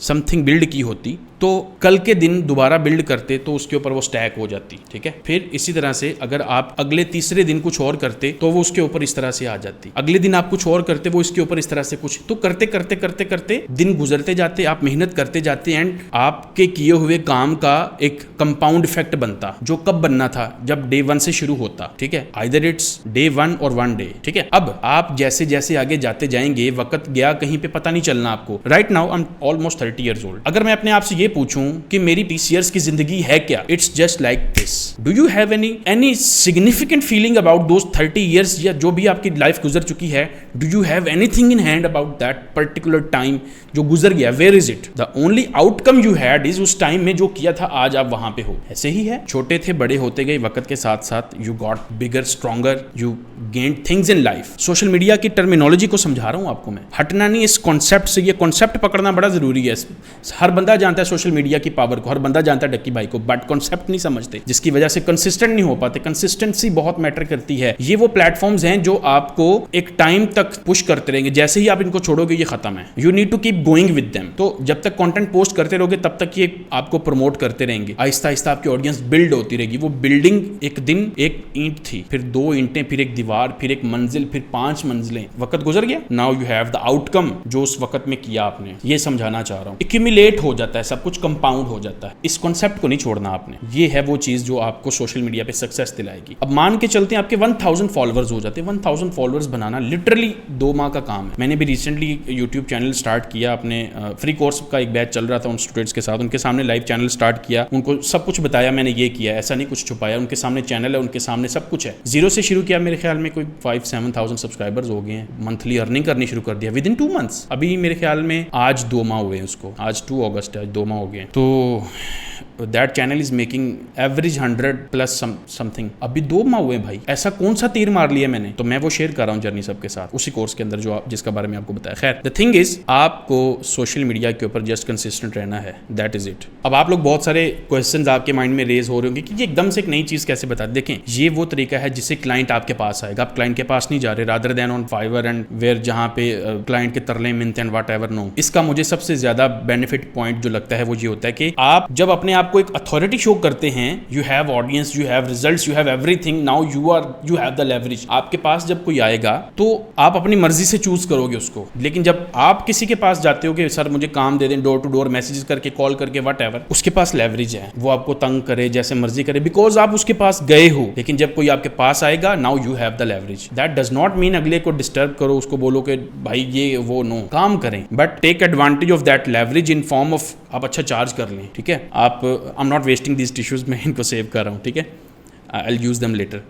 समथिंग बिल्ड की होती, तो कल के दिन दोबारा बिल्ड करते तो उसके ऊपर वो स्टैक हो जाती, ठीक है। फिर इसी तरह से अगर आप अगले तीसरे दिन कुछ और करते तो वो उसके ऊपर इस तरह से आ जाती। अगले दिन आप कुछ और करते, वो इसके ऊपर इस तरह से कुछ, तो करते करते करते करते दिन गुजरते जाते, आप मेहनत करते जाते एंड आपके किए हुए काम का एक कंपाउंड इफेक्ट बनता, जो कब बनना था? जब डे 1 से शुरू होता, ठीक है। आइदर इट्स डे 1 और 1 डे, ठीक है। अब आप जैसे जैसे आगे जाते जाएंगे, वक्त गया कहीं पे पता नहीं चलना आपको। Right now I am almost 30 years old। अगर मैं अपने आप से ये पूछूं कि मेरी 30 years की जिंदगी है क्या, it's just like this. Do you have any significant feeling about those 30 years, या जो भी आपकी लाइफ गुजर चुकी है? Do you have anything in hand about that particular time जो गुजर गया? Where is it? The only outcome you had is उस टाइम में जो किया था, आज आप वहां पे हो। ऐसे ही है, छोटे थे बड़े होते गए वक्त के साथ साथ, you got bigger, stronger, you gained things in life. Social media की टर्मिनोलॉजी को समझा रहा हूं आपको मैं, हटना नहीं इस कॉन्सेप्ट से। ये कॉन्सेप्ट पकड़ना बड़ा जरूरी है। हर बंदा जानता है सोशल मीडिया की पावर को, हर बंदा जानता है डक्की भाई को, बट कॉन्सेप्ट नहीं समझते, जिसकी वजह से कंसिस्टेंट नहीं हो पाते। कंसिस्टेंसी बहुत मैटर करती है। ये वो प्लेटफॉर्म्स हैं जो आपको एक टाइम तक पुश करते रहेंगे, जैसे ही आप इनको छोड़ोगे ये खत्म है। You need to keep going with them. तो जब तक कंटेंट पोस्ट करते रहोगे तब तक ये आपको प्रमोट करते रहेंगे। आहिस्ता आहिस्ता आपकी ऑडियंस बिल्ड होती रहेगी। वो बिल्डिंग एक दिन एक ईंट थी, फिर 2 ईंटें, फिर एक दीवार, फिर एक मंजिल, फिर 5 मंजिलें। वक्त गुजर गया, now you have the outcome जो उस वक्त में किया आपने। ये समझाना चाह रहा हूं। एक्यूमुलेट हो जाता है सब कुछ, कंपाउंड हो जाता है। इस कॉन्सेप्ट को नहीं छोड़ना आपने। ये है वो चीज जो आपको सोशल मीडिया पे सक्सेस दिलाएगी। अब मान के चलते हैं आपके 1000 फॉलोअर्स हो जाते हैं। 1000 फॉलोअर्स बनाना लिटरली 2 माह का काम है। मैंने भी रिसेंटली यूट्यूब चैनल स्टार्ट किया, अपने फ्री कोर्स का एक बैच चल रहा था उन स्टूडेंट्स के साथ, उनके सामने लाइव चैनल स्टार्ट किया, उनको सब कुछ बताया मैंने ये किया, ऐसा नहीं कुछ छुपाया। उनके सामने चैनल है, उनके सामने सब कुछ है। 0 से शुरू किया, मेरे ख्याल में कोई 5-7,000 सब्सक्राइबर्स हो गए हैं। मंथली अर्निंग करनी शुरू कर दिया विद इन 2 months। अभी मेरे ख्याल में आज 2 माह हुए हैं उसको, आज 2 अगस्त है, 2 माह हो गए। तो that channel is making average 100+ something. अभी 2 माह हुए भाई, ऐसा कौन सा तीर मार लिया मैंने? तो मैं वो शेयर कर रहा हूँ जर्नी सबके साथ, उसी कोर्स के अंदर जो जिसका बारे में आपको बताया। खैर, द थिंग इज आपको सोशल मीडिया के ऊपर जस्ट कंसिस्टेंट रहना है, दैट इज इट। अब आप लोग बहुत सारे क्वेश्चंस आपके माइंड में रेज हो रहे होंगे कि ये एकदम से एक नई चीज कैसे बता। देखें, ये वो तरीका है जिससे क्लाइंट आपके पास आएगा। आप क्लाइंट के पास नहीं जा रहे, rather than on Fiverr and where, जहां पे क्लाइंट के तरले मिलते हैं, वट एवर। नो, इसका मुझे सबसे ज्यादा बेनिफिट पॉइंट जो लगता है वो ये होता है कि आप जब अपने आप को एक अथॉरिटी शो करते हैं, you have audience, you have results, you have everything, now you have the leverage. आपके पास जब कोई आएगा तो आप अपनी मर्जी से चूज करोगे उसको। लेकिन जब आप किसी के पास जाते हो कि सर मुझे काम दे दें, डोर टू डोर मैसेजेस करके, कॉल करके, वट व्हाटएवर, उसके पास लेवरेज है, वो आपको तंग करे जैसे मर्जी करे बिकॉज आप उसके पास गए हो। लेकिन जब कोई आपके पास आएगा, now you have the leverage. That does not mean अगले को डिस्टर्ब करो, उसको बोलो कि भाई ये वो, नो, काम करें, but take advantage of that leverage in form of आप अच्छा चार्ज कर लें। ठीक है, आप I am not wasting these tissues, मैं इनको सेव कर रहा हूँ। ठीक है, I will use them later.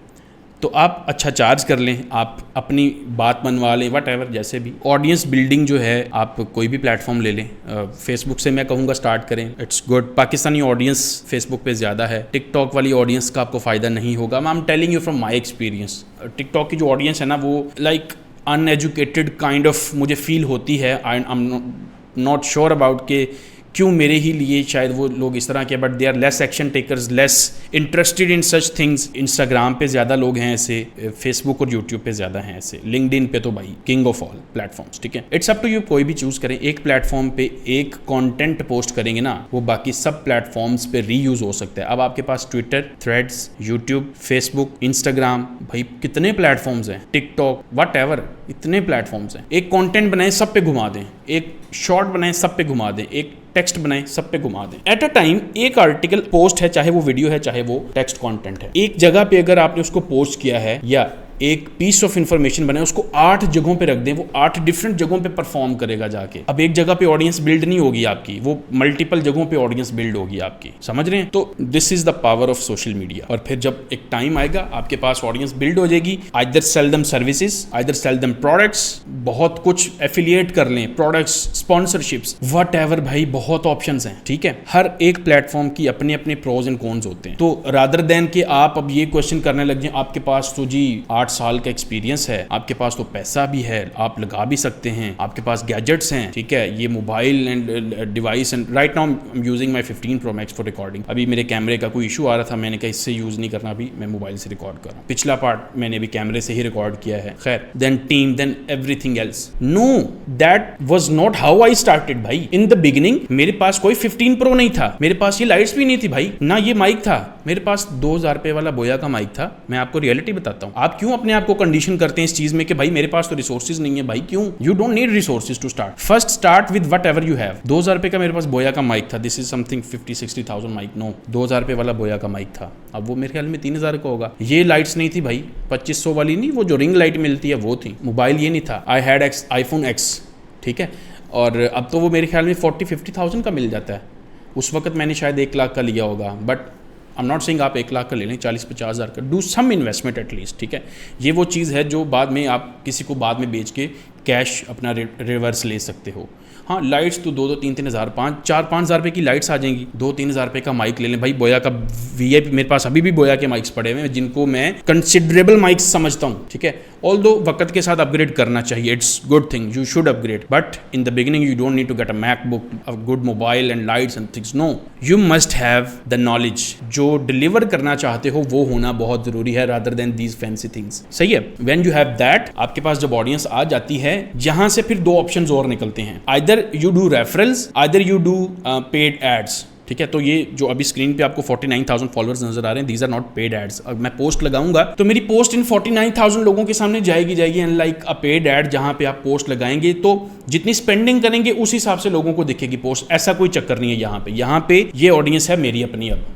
तो आप अच्छा चार्ज कर लें, आप अपनी बात मनवा लें, वट एवर, जैसे भी। ऑडियंस बिल्डिंग जो है, आप कोई भी प्लेटफॉर्म ले लें, फेसबुक से मैं कहूँगा स्टार्ट करें, it's good. Pakistani audience Facebook पे ज़्यादा है, टिकटॉक वाली ऑडियंस का आपको फ़ायदा नहीं होगा। I am telling you from my experience. TikTok की जो ऑडियंस है ना, वो लाइक अनएजुकेटेड काइंड ऑफ मुझे फील होती है। I am not sure about के क्यों मेरे ही लिए शायद वो लोग इस तरह के, but they are less action takers, less interested in such things. Instagram पे ज़्यादा लोग हैं ऐसे, फेसबुक और यूट्यूब पे ज़्यादा हैं ऐसे, लिंक्डइन पे तो भाई किंग ऑफ ऑल प्लेटफॉर्म्स। ठीक है, इट्स अप टू यू, कोई भी चूज़ करें। एक प्लेटफॉर्म पे एक कंटेंट पोस्ट करेंगे ना, वो बाकी सब प्लेटफॉर्म्स पे रीयूज़ हो सकता है। अब आपके पास Twitter, Threads, YouTube, Facebook, Instagram, भाई कितने प्लेटफॉर्म्स हैं, टिकटॉक, वट एवर, इतने प्लेटफॉर्म्स हैं। एक कंटेंट बनाएं, सब पे घुमा दें, एक शॉर्ट बनाएं, सब पे घुमा दें, एक टेक्स्ट बनाएं, सब पे घुमा दें। एट अ टाइम एक आर्टिकल पोस्ट है, चाहे वो वीडियो है, चाहे वो टेक्स्ट कंटेंट है, एक जगह पे अगर आपने उसको पोस्ट किया है या एक पीस ऑफ इंफॉर्मेशन बनाए, उसको 8 जगहों पे रख दें, वो 8 डिफरेंट जगहों पे परफॉर्म करेगा जाके। अब एक जगह पे ऑडियंस बिल्ड नहीं होगी आपकी, वो मल्टीपल जगहों पे ऑडियंस बिल्ड होगी आपकी, समझ रहे हैं? तो this is the power of social media. और फिर जब एक टाइम आएगा, आपके पास ऑडियंस बिल्ड हो जाएगी, either sell them services, either sell them products, बहुत कुछ एफिलिएट कर लें, प्रोडक्ट्स, स्पॉन्सरशिप्स, वट एवर, भाई बहुत ऑप्शंस हैं। ठीक है, हर एक प्लेटफॉर्म की अपने अपने प्रोज एंड कॉन्स होते हैं। तो रादर देन कि आप अब ये क्वेश्चन करने लग जाए, आपके पास तो जी 8 साल का एक्सपीरियंस है, आपके पास तो पैसा भी है, आप लगा भी सकते हैं, आपके पास गैजेट्स हैं, ठीक है, ये mobile and device, and right now I am using my 15 Pro Max for recording. अभी मेरे कैमरे का कोई इशू आ रहा था, मैंने कहा इससे यूज नहीं करना, अभी मैं मोबाइल से रिकॉर्ड कर रहा हूँ। पिछला पार्ट मैंने भी कैमरे से ही रिकॉर्ड किया है। खैर, then team, then everything else. No, that was not how I started भाई। इन द बिगिनिंग मेरे पास कोई 15 Pro नहीं था, मेरे पास ये लाइट्स भी नहीं थी भाई, ना ये माइक था, मेरे पास 2000 रुपए वाला बोया का माइक था। मैं आपको रियलिटी बताता हूँ। आप क्यों अपने आप को कंडीशन करते हैं इस चीज में कि भाई मेरे पास तो रिसोर्सेज नहीं है? भाई क्यों? You don't need resources to start. First start with whatever you have. 2000 रुपए का मेरे पास बोया का माइक था, this is something 50-60,000 mic. No, 2000 रुपए वाला बोया का माइक था, अब वो मेरे ख्याल में 3000 का होगा। ये लाइट्स नहीं थी भाई, 2500 वाली नहीं, वो जो रिंग लाइट मिलती है वो थी। मोबाइल ये नहीं था, आई हैड iPhone X, ठीक है, और अब तो वो मेरे ख्याल में 40-50,000 का मिल जाता है। उस वक्त मैंने शायद 1 लाख का लिया होगा, but I am not saying आप 1 लाख का ले लें, 40-50 हज़ार का, डू सम इन्वेस्टमेंट एटलीस्ट। ठीक है, ये वो चीज़ है जो बाद में आप किसी को बाद में बेच के कैश अपना रिवर्स ले सकते हो। हाँ, लाइट्स तो 2-2, 3-3 हज़ार, 4-5 हज़ार रुपये की लाइट्स आ जाएंगी। 2-3 हज़ार रुपये का माइक ले लें भाई, बोया का VIP, मेरे पास अभी भी बोया के माइक्स पड़े हुए हैं जिनको मैं कंसिडरेबल माइक्स समझता हूँ। ठीक है, ऑल्दो वक्त के साथ अपग्रेड करना चाहिए, it's good thing, you should upgrade, but in the beginning you don't need to get a MacBook, a good mobile and lights and things. No, you must have the knowledge. जो deliver करना चाहते हो वो होना बहुत जरूरी है, rather than these fancy things. सही है, व्हेन यू हैव दैट, आपके पास जब ऑडियंस आ जाती है, यहां से फिर 2 ऑप्शंस और निकलते हैं। Either you do referrals, either you do paid ads. ठीक है, तो ये जो अभी स्क्रीन पे आपको 49,000 फॉलोअर्स नजर आ रहे हैं, these are not paid ads. अब मैं पोस्ट लगाऊंगा तो मेरी पोस्ट इन 49,000 लोगों के सामने जाएगी, and like a paid ad जहां पे आप पोस्ट लगाएंगे तो जितनी स्पेंडिंग करेंगे उस हिसाब से लोगों को दिखेगी पोस्ट। ऐसा कोई चक्कर नहीं है यहाँ पे ये ऑडियंस है मेरी अपनी अब,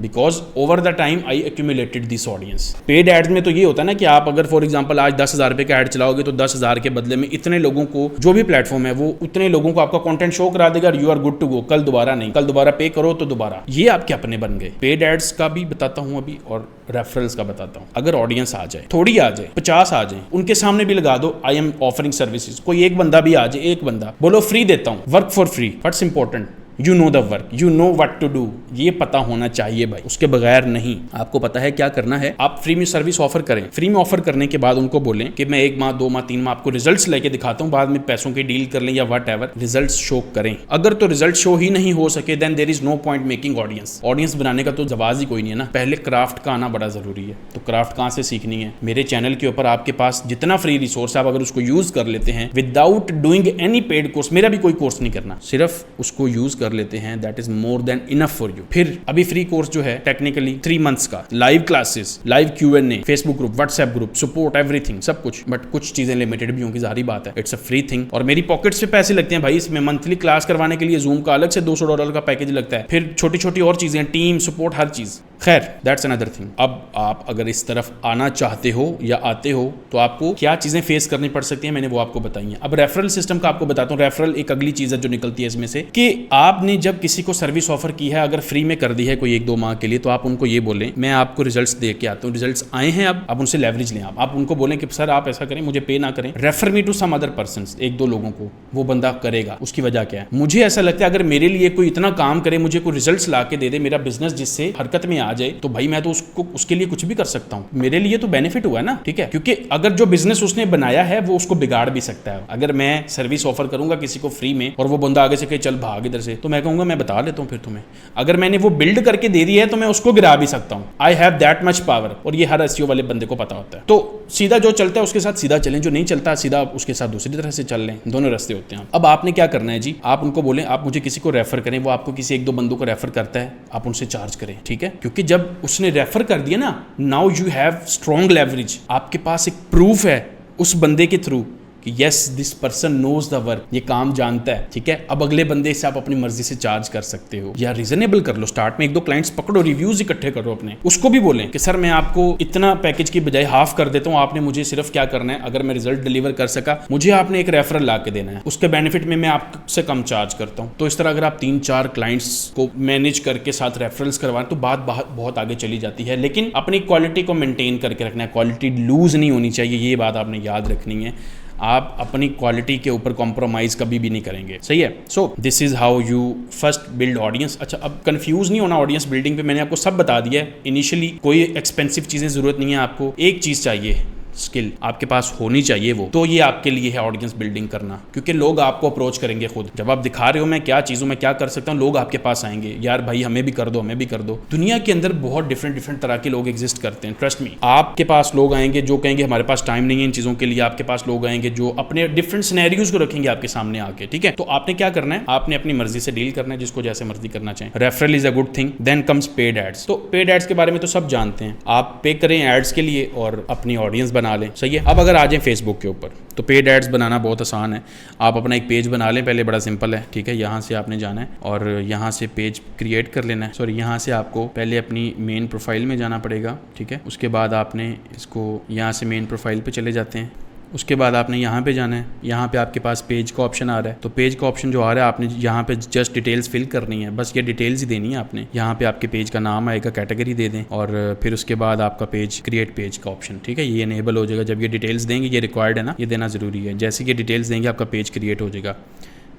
because over the time I accumulated this audience. Paid ads में तो ये होता है ना कि आप अगर फॉर एग्जांपल आज 10,000 रुपये का एड चलाओगे तो 10,000 के बदले में इतने लोगों को, जो भी प्लेटफॉर्म है वो उतने लोगों को आपका कंटेंट शो करा देगा, you are good to go. कल दोबारा नहीं, कल दोबारा पे करो तो दोबारा। ये आपके अपने बन गए। पेड एड्स का भी बताता हूँ अभी और रेफरल्स का बताता हूँ। अगर ऑडियंस आ जाए, थोड़ी आ जाए, 50 आ जाए, उनके सामने भी लगा दो आई एम ऑफरिंग सर्विसेज। कोई एक बंदा भी आ जाए, एक बंदा बोलो फ्री देता हूँ, work for free. What's important, you know the work, you know what to do, ये पता होना चाहिए भाई, उसके बगैर नहीं। आपको पता है क्या करना है, आप फ्री में सर्विस ऑफर करें। फ्री में ऑफर करने के बाद उनको बोलें कि मैं 1 माह 2 माह 3 माह आपको रिजल्ट्स लेके दिखाता हूं, बाद में पैसों की डील कर लें या वट एवर, रिजल्ट शो करें। अगर तो रिजल्ट शो ही नहीं हो सके then there is no point making audience. Audience बनाने का तो जवाब ही कोई नहीं है ना। पहले क्राफ्ट का आना बड़ा जरूरी है। तो क्राफ्ट कहां से सीखनी है? मेरे चैनल के ऊपर आपके पास जितना फ्री रिसोर्स है, आप अगर उसको यूज कर लेते हैं without doing any paid course, मेरा भी कोई कोर्स नहीं करना, सिर्फ उसको यूज कर लेते हैं, that is more than enough for you. फिर अभी फ्री कोर्स जो है टेक्निकली 3 मंथ्स का, live classes, live Q&A, Facebook group, WhatsApp group, support, everything, सब कुछ, बट कुछ चीजें लिमिटेड भी होंगी, जाहिर बात है, इट्स अ फ्री थिंग। और मेरी पॉकेट्स पे पैसे लगते हैं भाई इसमें, मंथली क्लास करवाने के लिए जूम का अलग से $200 का पैकेज लगता है, फिर छोटी छोटी और चीजें, टीम सपोर्ट, हर चीज। खैर दैट्स अनदर थिंग। अब आप अगर इस तरफ आना चाहते हो या आते हो तो आपको क्या चीजें फेस करनी पड़ सकती हैं, मैंने वो आपको बताई हैं। अब रेफरल सिस्टम का आपको बताता हूँ। रेफरल एक अगली चीज है जो निकलती है इसमें से, कि आपने जब किसी को सर्विस ऑफर की है, अगर फ्री में कर दी है कोई 1-2 माह के लिए, तो आप उनको ये बोलें मैं आपको रिजल्ट्स दे के आता हूँ, रिजल्ट्स आए हैं, अब आप उनसे लेवरेज लें। आप उनको बोलें कि सर आप ऐसा करें, मुझे पे ना करें, refer me to some other person, 1-2 लोगों को वो बंदा करेगा। उसकी वजह क्या है? मुझे ऐसा लगता है अगर मेरे लिए कोई इतना काम करे, मुझे कोई रिजल्ट्स ला के दे दे, मेरा बिजनेस जिससे हरकत में आ जाए, तो भाई मैं तो उसको उसके लिए कुछ भी कर सकता हूँ। मेरे लिए तो बेनिफिट हुआ ना, ठीक है, क्योंकि अगर जो बिजनेस उसने बनाया है वो उसको बिगाड़ भी सकता है। अगर मैं सर्विस ऑफर करूंगा किसी को फ्री में और वो बंदा आगे से कहे चल भाग इधर से, तो मैं कहूंगा मैं बता लेता हूँ फिर तुम्हें। अगर मैंने वो बिल्ड करके दे दी है तो मैं उसको गिरा भी सकता हूँ। I have that much power, और ये हर एसईओ वाले बंदे को पता होता है। तो सीधा जो चलता है उसके साथ सीधा चलें, जो नहीं चलता सीधा उसके साथ दूसरी तरह से चल लें, दोनों रास्ते होते हैं। अब आपने क्या करना है जी, आप उनको बोलें आप मुझे किसी को रेफर करें, वो आपको किसी 1-2 बंदों को रेफर करता है, आप उनसे चार्ज करें, ठीक है, क्योंकि जब उसने रेफर कर दिया ना, now you have strong leverage, आपके पास एक प्रूफ है उस बंदे के थ्रू कि yes this person knows the work, ये काम जानता है, ठीक है। अब अगले बंदे से आप अपनी मर्जी से चार्ज कर सकते हो या रिजनेबल कर लो। स्टार्ट में 1-2 क्लाइंट्स पकड़ो, रिव्यूज इकट्ठे करो अपने, उसको भी बोलें कि सर मैं आपको इतना पैकेज की बजाय हाफ कर देता हूँ, आपने मुझे सिर्फ क्या करना है, अगर मैं रिजल्ट डिलीवर कर सका, मुझे आपने एक रेफरल ला के देना है, उसके बेनिफिट में मैं आपसे कम चार्ज करता हूँ। तो इस तरह अगर आप 3-4 क्लाइंट्स को मैनेज करके साथ रेफरल्स करवाएं तो बात बहुत आगे चली जाती है। लेकिन अपनी क्वालिटी को मेंटेन करके रखना है, क्वालिटी लूज नहीं होनी चाहिए, ये बात आपने याद रखनी है। आप अपनी क्वालिटी के ऊपर कॉम्प्रोमाइज कभी भी नहीं करेंगे, सही है। So this is how you first build audience. अच्छा, अब कंफ्यूज नहीं होना ऑडियंस बिल्डिंग पे, मैंने आपको सब बता दिया है। इनिशियली कोई एक्सपेंसिव चीजें जरूरत नहीं है, आपको एक चीज चाहिए, स्किल आपके पास होनी चाहिए वो, तो ये आपके लिए है ऑडियंस बिल्डिंग करना, क्योंकि लोग आपको अप्रोच करेंगे खुद। जब आप दिखा रहे हो मैं क्या चीज़ हूँ, मैं क्या कर सकता हूँ, लोग आपके पास आएंगे, यार भाई हमें भी कर दो, हमें भी कर दो। दुनिया के अंदर बहुत डिफरेंट तरह के लोग एग्जिस्ट करते हैं, ट्रस्ट मी। आपके पास लोग आएंगे जो कहेंगे हमारे पास टाइम नहीं है इन चीज़ों के लिए, आपके पास लोग आएंगे जो अपने डिफरेंट सिनेरियोज को रखेंगे आपके सामने आके, ठीक है। तो आपने क्या करना है, आपने अपनी मर्जी से डील करना है, जिसको जैसे मर्जी करना चाहें। Referral is a good thing, then comes paid ads. तो पेड एड्स के बारे में तो सब जानते हैं, आप पे करें एड्स के लिए और अपनी ऑडियंस बना लें, सही है। अब अगर आ जाए फेसबुक के ऊपर, तो पेड एड्स बनाना बहुत आसान है। आप अपना एक पेज बना लें पहले, बड़ा सिंपल है, ठीक है। यहाँ से आपने जाना है और यहाँ से पेज क्रिएट कर लेना है। सॉरी, यहाँ से आपको पहले अपनी मेन प्रोफाइल में जाना पड़ेगा, ठीक है। उसके बाद आपने इसको यहाँ से मेन प्रोफाइल पे चले जाते हैं। उसके बाद आपने यहाँ पे जाना है, यहाँ पे आपके पास पेज का ऑप्शन आ रहा है। तो पेज का ऑप्शन जो आ रहा है, आपने यहाँ पे जस्ट डिटेल्स फिल करनी है, बस ये डिटेल्स ही देनी है आपने। यहाँ पे आपके पेज का नाम आएगा, कैटेगरी दे दें, और फिर उसके बाद आपका पेज क्रिएट पेज का ऑप्शन, ठीक है, ये इनेबल हो जाएगा। जब ये डिटेल्स देंगे, ये रिक्वायर्ड है ना, ये देना ज़रूरी है। जैसे ये डिटेल्स देंगे आपका पेज क्रिएट हो जाएगा।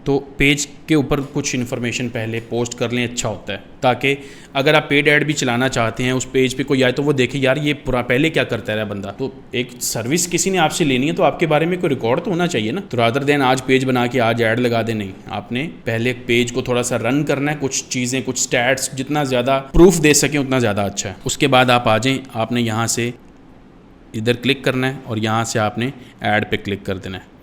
तो पेज के ऊपर कुछ इन्फॉर्मेशन पहले पोस्ट कर लें, अच्छा होता है, ताकि अगर आप पेड ऐड भी चलाना चाहते हैं, उस पेज पे कोई आए तो वो देखे यार ये पूरा पहले क्या करता रहा बंदा। तो एक सर्विस किसी ने आपसे लेनी है तो आपके बारे में कोई रिकॉर्ड तो होना चाहिए ना। तो रादर देन आज पेज बना के आज ऐड लगा दे, नहीं, आपने पहले पेज को थोड़ा सा रन करना है, कुछ चीज़ें, कुछ स्टैट्स, जितना ज़्यादा प्रूफ दे सकें उतना ज़्यादा अच्छा है। उसके बाद आप आ जाएँ, आपने यहाँ से इधर क्लिक करना है और यहाँ से आपने ऐड पे क्लिक कर देना है।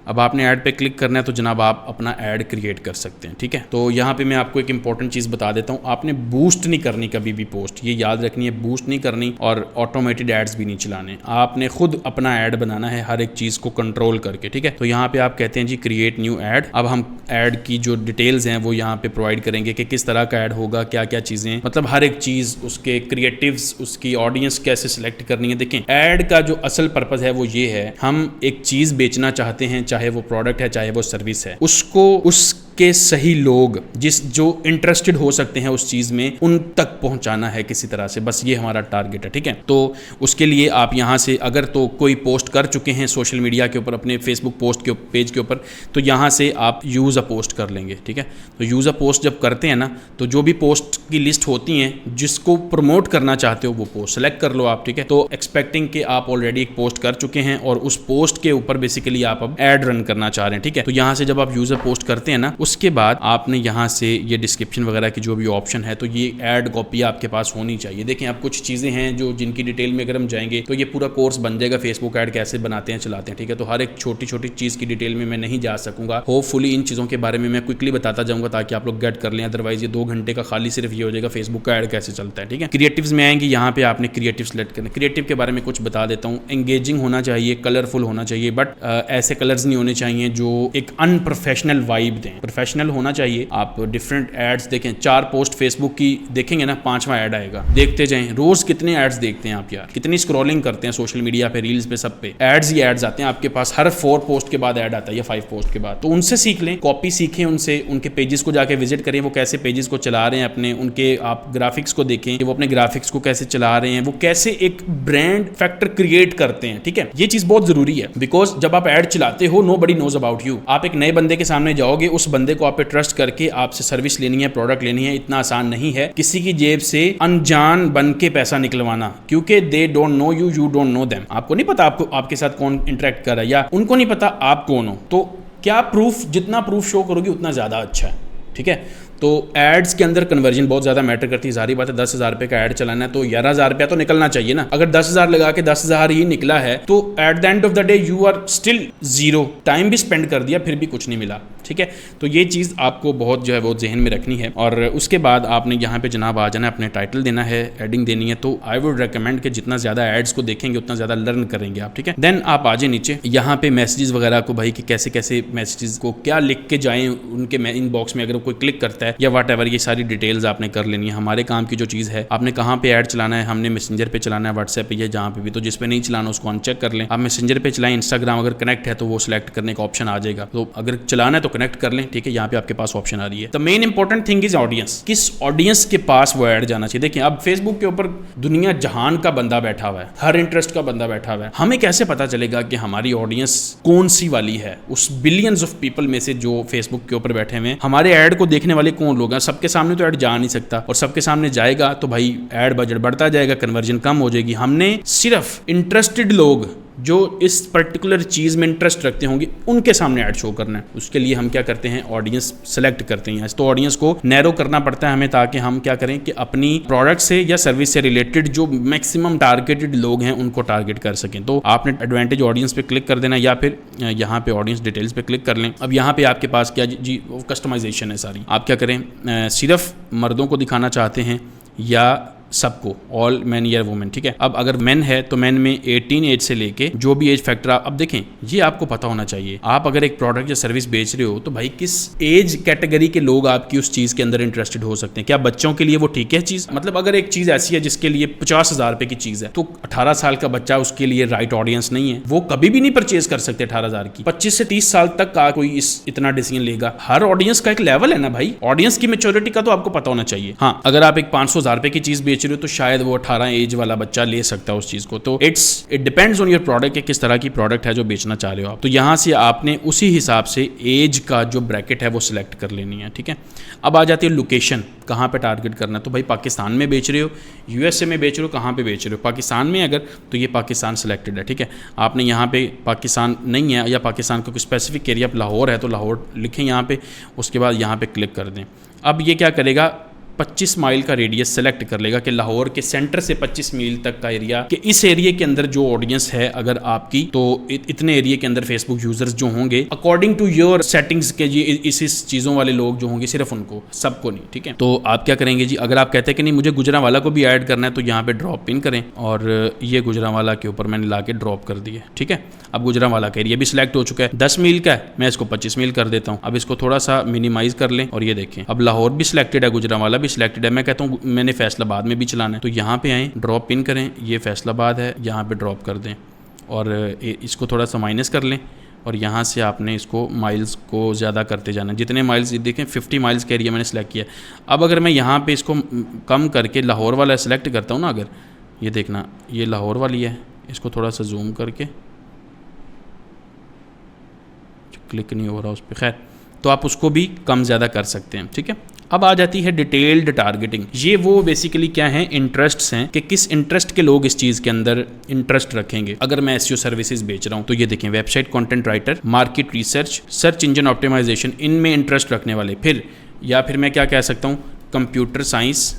अब आपने ऐड पे क्लिक करना है तो जनाब आप अपना ऐड क्रिएट कर सकते हैं, ठीक है। तो यहाँ पे मैं आपको एक इंपॉर्टेंट चीज़ बता देता हूँ, आपने बूस्ट नहीं करनी कभी भी पोस्ट, ये याद रखनी है, बूस्ट नहीं करनी और ऑटोमेटेड एड्स भी नहीं चलाने। आपने खुद अपना ऐड बनाना है, हर एक चीज़ को कंट्रोल करके, ठीक है। तो यहाँ पे आप कहते हैं जी क्रिएट न्यू ऐड। अब हम ऐड की जो डिटेल्स हैं वो यहाँ पे प्रोवाइड करेंगे कि किस तरह का ऐड होगा, क्या क्या चीज़ें, मतलब हर एक चीज़, उसके क्रिएटिव्स, उसकी ऑडियंस कैसे सिलेक्ट करनी है। देखें, ऐड का जो असल पर्पज़ है वो ये है, हम एक चीज़ बेचना चाहते हैं, चाहे वो प्रोडक्ट है चाहे वो सर्विस है, उसको उसके सही लोग जो इंटरेस्टेड हो सकते हैं उस चीज में, उन तक पहुंचाना है किसी तरह से, बस ये हमारा टारगेट है, ठीक है। तो उसके लिए आप यहां से अगर तो कोई पोस्ट कर चुके हैं सोशल मीडिया के ऊपर, अपने फेसबुक पोस्ट के पेज के ऊपर, तो यहां से आप यूज अ पोस्ट कर लेंगे, ठीक है। तो यूज अ पोस्ट जब करते हैं ना, तो जो भी पोस्ट की लिस्ट होती हैं जिसको प्रमोट करना चाहते हो वो पोस्ट सेलेक्ट कर लो आप, ठीक है। तो एक्सपेक्टिंग कि आप ऑलरेडी एक पोस्ट कर चुके हैं और उस पोस्ट के ऊपर बेसिकली आप अब ऐड रन करना चाह रहे हैं, ठीक है। तो यहाँ से जब आप यूजर पोस्ट करते हैं ना, उसके बाद आपने यहाँ से ये डिस्क्रिप्शन वगैरह की जो भी ऑप्शन है, तो ये ऐड कॉपी आपके पास होनी चाहिए। देखें, अब कुछ चीज़ें हैं जो जिनकी डिटेल में अगर हम जाएंगे तो ये पूरा कोर्स बन जाएगा, फेसबुक ऐड कैसे बनाते हैं चलाते हैं, ठीक है। तो हर एक छोटी छोटी चीज़ की डिटेल में मैं नहीं जा सकूंगा। होपफुली इन चीज़ों के बारे में मैं क्विकली बताता जाऊंगा ताकि आप लोग गेट कर लें, अदरवाइज ये 2 घंटे का खाली सिर्फ ये हो जाएगा फेसबुक का ऐड कैसे चलता है, ठीक है। क्रिएटिव्स में आएंगे, यहाँ पे आपने क्रिएटिव सेलेक्ट करना। क्रिएटिव के बारे में कुछ बता देता हूँ। एंगेजिंग होना चाहिए, कलरफुल होना चाहिए, बट ऐसे कलर्स नहीं होने चाहिए जो एक अनप्रोफेशनल वाइब दें। प्रोफेशनल होना चाहिए। आप डिफरेंट एड्स देखें, 4 पोस्ट फेसबुक की देखेंगे ना, 5वां ऐड आएगा, देखते जाएं। रोज कितने एड्स देखते हैं आप यार, कितनी स्क्रॉलिंग करते हैं सोशल मीडिया पे, रील्स पे, सब पे एड्स ही एड्स आते हैं आपके पास। हर 4 पोस्ट के बाद ऐड आता है या 5 पोस्ट के बाद। तो उनसे सीख लें, कॉपी सीखें उनसे, उनके पेजेस को जाके विजिट करें, वो कैसे पेजेस को चला रहे हैं अपने, उनके आप ग्राफिक्स को देखें कि वो अपने ग्राफिक्स को कैसे चला रहे हैं, वो कैसे एक ब्रांड फैक्टर क्रिएट करते हैं, ठीक है। ये चीज बहुत जरूरी है, बिकॉज जब आप ऐड चलाते हो नोबडी नोज अबाउट यू। आप एक नए बंदे के सामने जाओगे, उस बंदे को आप पे ट्रस्ट करके आपसे सर्विस लेनी है, प्रोडक्ट लेनी है, इतना आसान नहीं है किसी की जेब से अनजान बन के पैसा निकलवाना, क्योंकि they don't know you, you don't know them. आपको नहीं पता आपको आपके साथ कौन इंटरेक्ट कर रहा है, या उनको नहीं पता आप कौन हो। तो क्या प्रूफ, जितना प्रूफ शो करोगे उतना ज़्यादा अच्छा है, ठीक है। तो एड्स के अंदर कन्वर्जन बहुत ज़्यादा मैटर करती है। सारी बात है, 10,000 रुपये का ऐड चलाना है तो 11,000 रुपया तो निकलना चाहिए ना। अगर 10,000 लगा के 10,000 ही निकला है तो at the end of the day you are still zero. Time भी स्पेंड कर दिया फिर भी कुछ नहीं मिला, ठीक है। तो ये चीज़ आपको बहुत जो है वो जहन में रखनी है। और उसके बाद आपने यहाँ पे जनाब आ जाना है, अपने टाइटल देना है, एडिंग देनी है। तो आई वुड रिकमेंड कि जितना ज़्यादा एड्स को देखेंगे उतना ज़्यादा लर्न करेंगे आप, ठीक है। देन आप आ जाए नीचे, यहाँ पे मैसेजेस वगैरह को भाई कि कैसे कैसे मैसेजेस को क्या लिख के जाएँ उनके इनबॉक्स में, अगर कोई क्लिक करता है या वट एवर, ये सारी डिटेल्स आपने कर लेनी है। हमारे काम की जो चीज़ है, आपने कहाँ पे ऐड चलाना है, हमने मैसेंजर पे चलाना है, व्हाट्सएप पे या जहाँ पे भी। तो जिस पे नहीं चलाना उसको अनचेक कर लें। आप मैसेंजर पे चलाएं, इंस्टाग्राम अगर कनेक्ट है तो वो सिलेक्ट करने का ऑप्शन आ जाएगा। तो अगर चलाना है तो कनेक्ट कर लें, ठीक है। यहाँ पे आपके पास ऑप्शन आ रही है। The main important thing is audience, किस ऑडियंस के पास वो ऐड जाना चाहिए। देखिए, अब फेसबुक के ऊपर दुनिया जहान का बंदा बैठा हुआ है, हर इंटरेस्ट का बंदा बैठा हुआ है। हमें कैसे पता चलेगा कि हमारी ऑडियंस कौन सी वाली है? उस बिलियंस ऑफ पीपल में से जो फेसबुक के ऊपर बैठे हुए हैं, हमारे ऐड को देखने वाले कौन लोग हैं? सबके सामने तो ऐड जा नहीं सकता, और सबके सामने जाएगा तो भाई ऐड बजट बढ़ता जाएगा, कन्वर्जन कम हो जाएगी। हमने सिर्फ इंटरेस्टेड लोग जो इस पर्टिकुलर चीज़ में इंटरेस्ट रखते होंगे उनके सामने ऐड शो करना है। उसके लिए हम क्या करते हैं, ऑडियंस सेलेक्ट करते हैं। तो ऑडियंस को नैरो करना पड़ता है हमें, ताकि हम क्या करें कि अपनी प्रोडक्ट से या सर्विस से रिलेटेड जो मैक्सिमम टारगेटेड लोग हैं उनको टारगेट कर सकें। तो आपने एडवांटेज ऑडियंस पे क्लिक कर देना, या फिर यहाँ पे ऑडियंस डिटेल्स पे क्लिक कर लें। अब यहाँ पे आपके पास क्या जी कस्टमाइजेशन है सारी। आप क्या करें, सिर्फ मर्दों को दिखाना चाहते हैं या सबको, ऑल मैन या वुमेन, ठीक है। अब अगर मैन है तो मैन में 18 एज से लेके जो भी एज फैक्टर अब देखें, ये आपको पता होना चाहिए। आप अगर एक प्रोडक्ट या सर्विस बेच रहे हो तो भाई किस एज कैटेगरी के लोग आपकी उस चीज़ के अंदर इंटरेस्टेड हो सकते हैं। क्या बच्चों के लिए वो ठीक है चीज़? मतलब अगर एक चीज़ ऐसी है जिसके लिए 50,000 रुपये की चीज़ है तो 18 साल का बच्चा उसके लिए राइट ऑडियंस नहीं है, वो कभी भी नहीं परचेज कर सकते 18,000 की। 25 से 30 साल तक का कोई इतना डिसीजन लेगा। हर ऑडियंस का एक लेवल है ना भाई, ऑडियंस की मैच्योरिटी का तो आपको पता होना चाहिए। हाँ, अगर आप एक 500,000 रुपये की चीज़ बेच रहे हो तो शायद वो 18 एज वाला बच्चा ले सकता है उस चीज को। तो it depends on your product, किस तरह की प्रोडक्ट है जो बेचना चाह रहे हो आप। तो यहां से आपने उसी हिसाब से एज का जो ब्रैकेट है वो सिलेक्ट कर लेनी है, ठीक है। अब आ जाती है लोकेशन, कहां पे टारगेट करना है। तो भाई पाकिस्तान में बेच रहे हो, यूएसए में बेच रहे हो, कहां पे बेच रहे हो? पाकिस्तान में अगर तो ये पाकिस्तान सिलेक्टेड है, ठीक है। आपने यहाँ पे पाकिस्तान नहीं है या पाकिस्तान का कोई स्पेसिफिक एरिया लाहौर है तो लाहौर लिखें यहाँ पे, उसके बाद यहाँ पे क्लिक कर दें। अब ये क्या करेगा, 25 माइल का रेडियस सेलेक्ट कर लेगा कि लाहौर के सेंटर से 25 मील तक का एरिया, कि इस एरिया के अंदर जो ऑडियंस है अगर आपकी, तो इतने एरिया के अंदर फेसबुक यूजर्स जो होंगे अकॉर्डिंग टू योर सेटिंग्स के, ये इस चीज़ों वाले लोग जो होंगे, सिर्फ उनको, सबको नहीं, ठीक है। तो आप क्या करेंगे जी, अगर आप कहते हैं कि नहीं मुझे गुजरांवाला को भी ऐड करना है तो यहाँ पे ड्रॉप पिन करें, और ये गुजरांवाला के ऊपर मैंने ला के ड्रॉप कर दिया, ठीक है। अब गुजरांवाला का एरिया भी सिलेक्ट हो चुका है, 10 मील का है, मैं इसको 25 मील कर देता हूँ। अब इसको थोड़ा सा मिनिमाइज कर लें, और ये देखें अब लाहौर भी सिलेक्टेड है, गुजरांवाला भी सिलेक्टेड है। मैं कहता हूँ मैंने फैसलाबाद में भी चलाना है, तो यहाँ पे आएँ, ड्रॉप पिन करें, ये फैसलाबाद है, यहाँ पे ड्रॉप कर दें, और इसको थोड़ा सा माइनस कर लें, और यहाँ से आपने इसको माइल्स को ज़्यादा करते जाना। जितने माइल्स देखें 50 माइल्स का एरिया मैंने सेलेक्ट किया। अब अगर मैं यहाँ पे इसको कम करके लाहौर वाला सेलेक्ट करता हूँ ना, अगर ये देखना ये लाहौर वाली है, इसको थोड़ा सा जूम करके, क्लिक नहीं हो रहा उस पर, खैर, तो आप उसको भी कम ज़्यादा कर सकते हैं, ठीक है। अब आ जाती है डिटेल्ड टारगेटिंग। ये वो बेसिकली क्या है, इंटरेस्ट्स हैं कि किस इंटरेस्ट के लोग इस चीज़ के अंदर इंटरेस्ट रखेंगे। अगर मैं एसईओ सर्विसेज बेच रहा हूँ तो ये देखें, website content writer, market research, search engine optimisation, इनमें इंटरेस्ट रखने वाले। फिर या फिर मैं क्या कह सकता हूँ, कंप्यूटर साइंस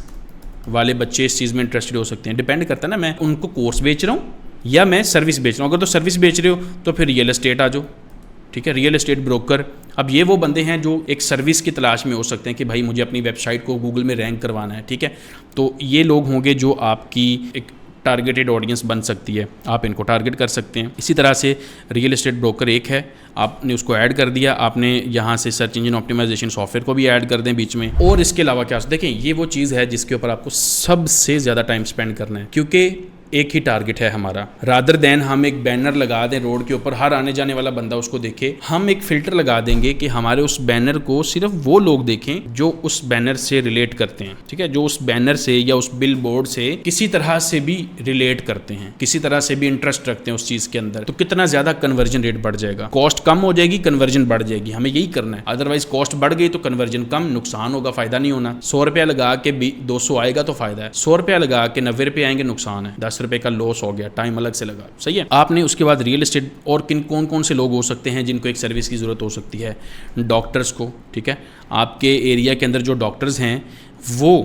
वाले बच्चे इस चीज़ में इंटरेस्टेड हो सकते हैं। डिपेंड करता है ना मैं उनको कोर्स बेच रहा हूँ या मैं सर्विस बेच रहा हूँ। अगर तो सर्विस बेच रहे हो तो फिर रियल एस्टेट आ जाओ, ठीक है, रियल एस्टेट ब्रोकर। अब ये वो बंदे हैं जो एक सर्विस की तलाश में हो सकते हैं कि भाई मुझे अपनी वेबसाइट को गूगल में रैंक करवाना है, ठीक है। तो ये लोग होंगे जो आपकी एक टारगेटेड ऑडियंस बन सकती है, आप इनको टारगेट कर सकते हैं। इसी तरह से रियल एस्टेट ब्रोकर एक है, आपने उसको ऐड कर दिया, आपने यहाँ से सर्च इंजन ऑप्टिमाइजेशन सॉफ्टवेयर को भी ऐड कर दें बीच में। और इसके अलावा क्या देखें, ये वो चीज़ है जिसके ऊपर आपको सबसे ज़्यादा टाइम स्पेंड करना है, क्योंकि एक ही टारगेट है हमारा। रादर देन हम एक बैनर लगा दें रोड के ऊपर, हर आने जाने वाला बंदा उसको देखे, हम एक फिल्टर लगा देंगे कि हमारे उस बैनर को सिर्फ वो लोग देखें जो उस बैनर से रिलेट करते हैं, ठीक है, जो उस बैनर से या उस बिल बोर्ड से किसी तरह से भी रिलेट करते हैं, किसी तरह से भी इंटरेस्ट रखते हैं उस चीज़ के अंदर। तो कितना ज़्यादा कन्वर्जन रेट बढ़ जाएगा, कॉस्ट कम हो जाएगी, कन्वर्जन बढ़ जाएगी। हमें यही करना है, अदरवाइज कॉस्ट बढ़ गई तो कन्वर्जन कम, नुकसान होगा, फायदा नहीं होना। 100 रुपया लगा के 200 आएगा तो फायदा है, 100 रुपया लगा के 90 रुपये आएंगे नुकसान है, 10 रुपये का लॉस हो गया, टाइम अलग से लगा, सही है। आपने उसके बाद रियल एस्टेट और कौन कौन से लोग हो सकते हैं जिनको एक सर्विस की ज़रूरत हो सकती है, डॉक्टर्स को, ठीक है, आपके एरिया के अंदर जो डॉक्टर्स हैं वो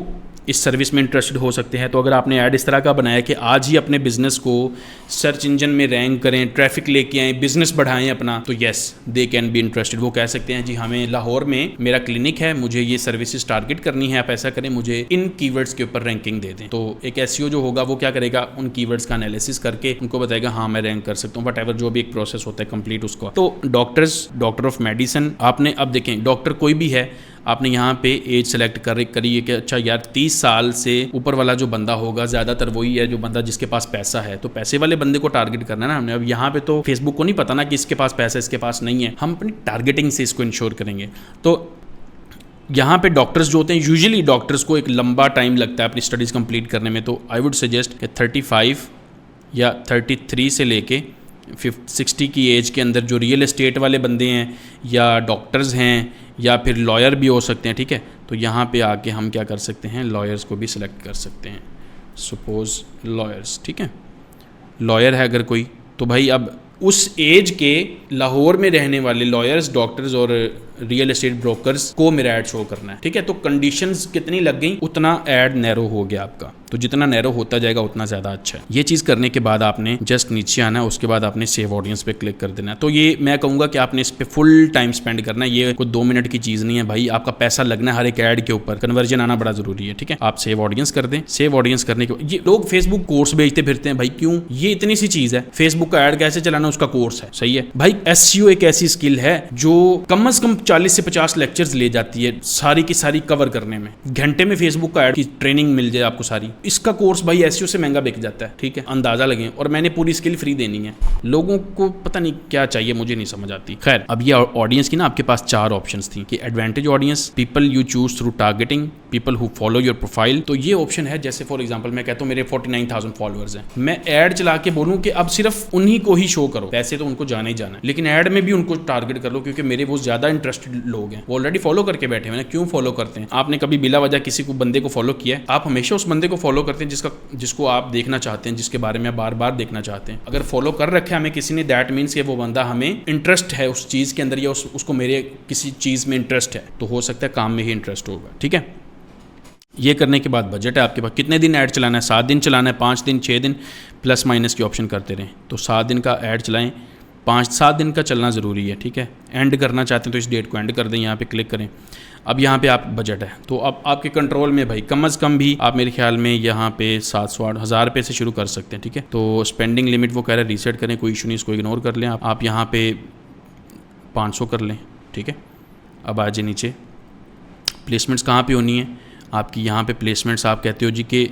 इस सर्विस में इंटरेस्टेड हो सकते हैं। तो अगर आपने ऐड इस तरह का बनाया कि आज ही अपने बिजनेस को सर्च इंजन में रैंक करें, ट्रैफिक लेके आएँ, बिजनेस बढ़ाएं अपना, तो yes they can be interested. वो कह सकते हैं जी हमें लाहौर में मेरा क्लिनिक है, मुझे ये सर्विसेज टारगेट करनी है, आप ऐसा करें, मुझे इन कीवर्ड्स के ऊपर रैंकिंग दे दें। तो एक एसईओ जो होगा वो क्या करेगा, उन कीवर्ड्स का एनालिसिस करके उनको बताएगा हाँ मैं रैंक कर सकता हूँ, वट जो भी एक प्रोसेस होता है कंप्लीट उसको। तो डॉक्टर्स, डॉक्टर ऑफ मेडिसिन, आपने अब देखें डॉक्टर कोई भी है, आपने यहाँ पे एज सेलेक्ट करी है कि अच्छा यार 30 साल से ऊपर वाला जो बंदा होगा, ज़्यादातर वही है जो बंदा जिसके पास पैसा है, तो पैसे वाले बंदे को टारगेट करना है ना हमने। अब यहाँ पे तो फेसबुक को नहीं पता ना कि इसके पास पैसा है इसके पास नहीं है, हम अपनी टारगेटिंग से इसको इंश्योर करेंगे। तो यहाँ पे डॉक्टर्स जो होते हैं, यूजुअली डॉक्टर्स को एक लंबा टाइम लगता है अपनी स्टडीज़ कंप्लीट करने में, तो आई वुड सजेस्ट कि 35 या 33 से लेके 60 की एज के अंदर जो रियल एस्टेट वाले बंदे हैं या डॉक्टर्स हैं या फिर लॉयर भी हो सकते हैं, ठीक है। तो यहाँ पे आके हम क्या कर सकते हैं, लॉयर्स को भी सिलेक्ट कर सकते हैं, सपोज लॉयर्स, ठीक है, लॉयर है अगर कोई, तो भाई अब उस एज के लाहौर में रहने वाले लॉयर्स, डॉक्टर्स और रियल एस्टेट ब्रोकर्स को मेरा ऐड शो करना है, ठीक है। तो कंडीशंस कितनी लग गई, उतना ऐड नैरो हो गया आपका, तो जितना नैरो होता जाएगा उतना ज़्यादा अच्छा है। ये चीज़ करने के बाद आपने जस्ट नीचे आना है, उसके बाद आपने सेव ऑडियंस पे क्लिक कर देना है। तो ये मैं कहूँगा कि आपने इस पर फुल टाइम स्पेंड करना है, ये कोई 2 मिनट की चीज़ नहीं है भाई, आपका पैसा लगना है हर एक ऐड के ऊपर, कन्वर्जन आना बड़ा जरूरी है, ठीक है। आप सेव ऑडियंस कर दें, सेव ऑडियंस करने के बाद ये लोग फेसबुक कोर्स बेचते फिरते हैं भाई, क्यों, ये इतनी सी चीज़ है, फेसबुक का ऐड कैसे चलाना उसका कोर्स है, सही है भाई। एसईओ एक ऐसी स्किल है जो कम से कम 40 से 50 लेक्चर्स ले जाती है सारी की सारी कवर करने में, घंटे में फेसबुक का ऐड की ट्रेनिंग मिल जाए आपको सारी। इसका कोर्स भाई एसईओ से महंगा बिक जाता है, ठीक है, अंदाजा लगे। और मैंने पूरी स्किल फ्री देनी है, लोगों को पता नहीं क्या चाहिए, मुझे नहीं समझ आती। खैर, अब ये ऑडियंस की ना आपके पास 4 ऑप्शंस थी कि advantage audience, people you choose through targeting, people who follow your profile. तो ये ऑप्शन है, जैसे फॉर एग्जांपल मैं कहता हूँ मेरे 49,000 फॉलोअर्स हैं, मैं ऐड चला के बोलूँ कि अब सिर्फ उन्हीं को ही शो करो, पैसे तो उनको जाना ही जाना है, लेकिन ऐड में भी उनको टारगेट कर लो, क्योंकि मेरे वो ज्यादा इंटरेस्टेड लोग हैं, वो ऑलरेडी फॉलो करके बैठे हुए हैं। क्यों फॉलो करते हैं, आपने कभी बिला वजह किसी को बंदे को फॉलो किया है? आप हमेशा उस बंदे को फॉलो करते हैं जिसको आप देखना चाहते हैं, जिसके बारे में बार बार देखना चाहते हैं। अगर फॉलो कर रखे हमें किसी ने, दैट मीन्स कि वो बंदा हमें इंटरेस्ट है उस चीज़ के अंदर, या उसको मेरे किसी चीज़ में इंटरेस्ट है, तो हो सकता है काम में ही इंटरेस्ट होगा, ठीक है। ये करने के बाद बजट है आपके पास, कितने दिन ऐड चलाना है, 7 दिन चलाना है, 5 दिन, 6 दिन, प्लस माइनस की ऑप्शन करते रहें। तो 7 दिन का ऐड चलाएं, 5-7 दिन का चलना ज़रूरी है, ठीक है। एंड करना चाहते हैं तो इस डेट को एंड कर दें, यहाँ पे क्लिक करें। अब यहाँ पे आप बजट है, तो अब आपके कंट्रोल में भाई कम से कम भी आप मेरे ख्याल में यहाँ पे 700-8,000 रुपये से शुरू कर सकते हैं, ठीक है। तो स्पेंडिंग लिमिट वो कह रहे हैं रीसेट करें, कोई इशू नहीं, इसको इग्नोर कर लें आप यहाँ पे 500 कर लें, ठीक है। अब आ जाए नीचे, प्लेसमेंट्स कहाँ पे होनी है आपकी, यहाँ पे प्लेसमेंट्स आप कहते हो जी कि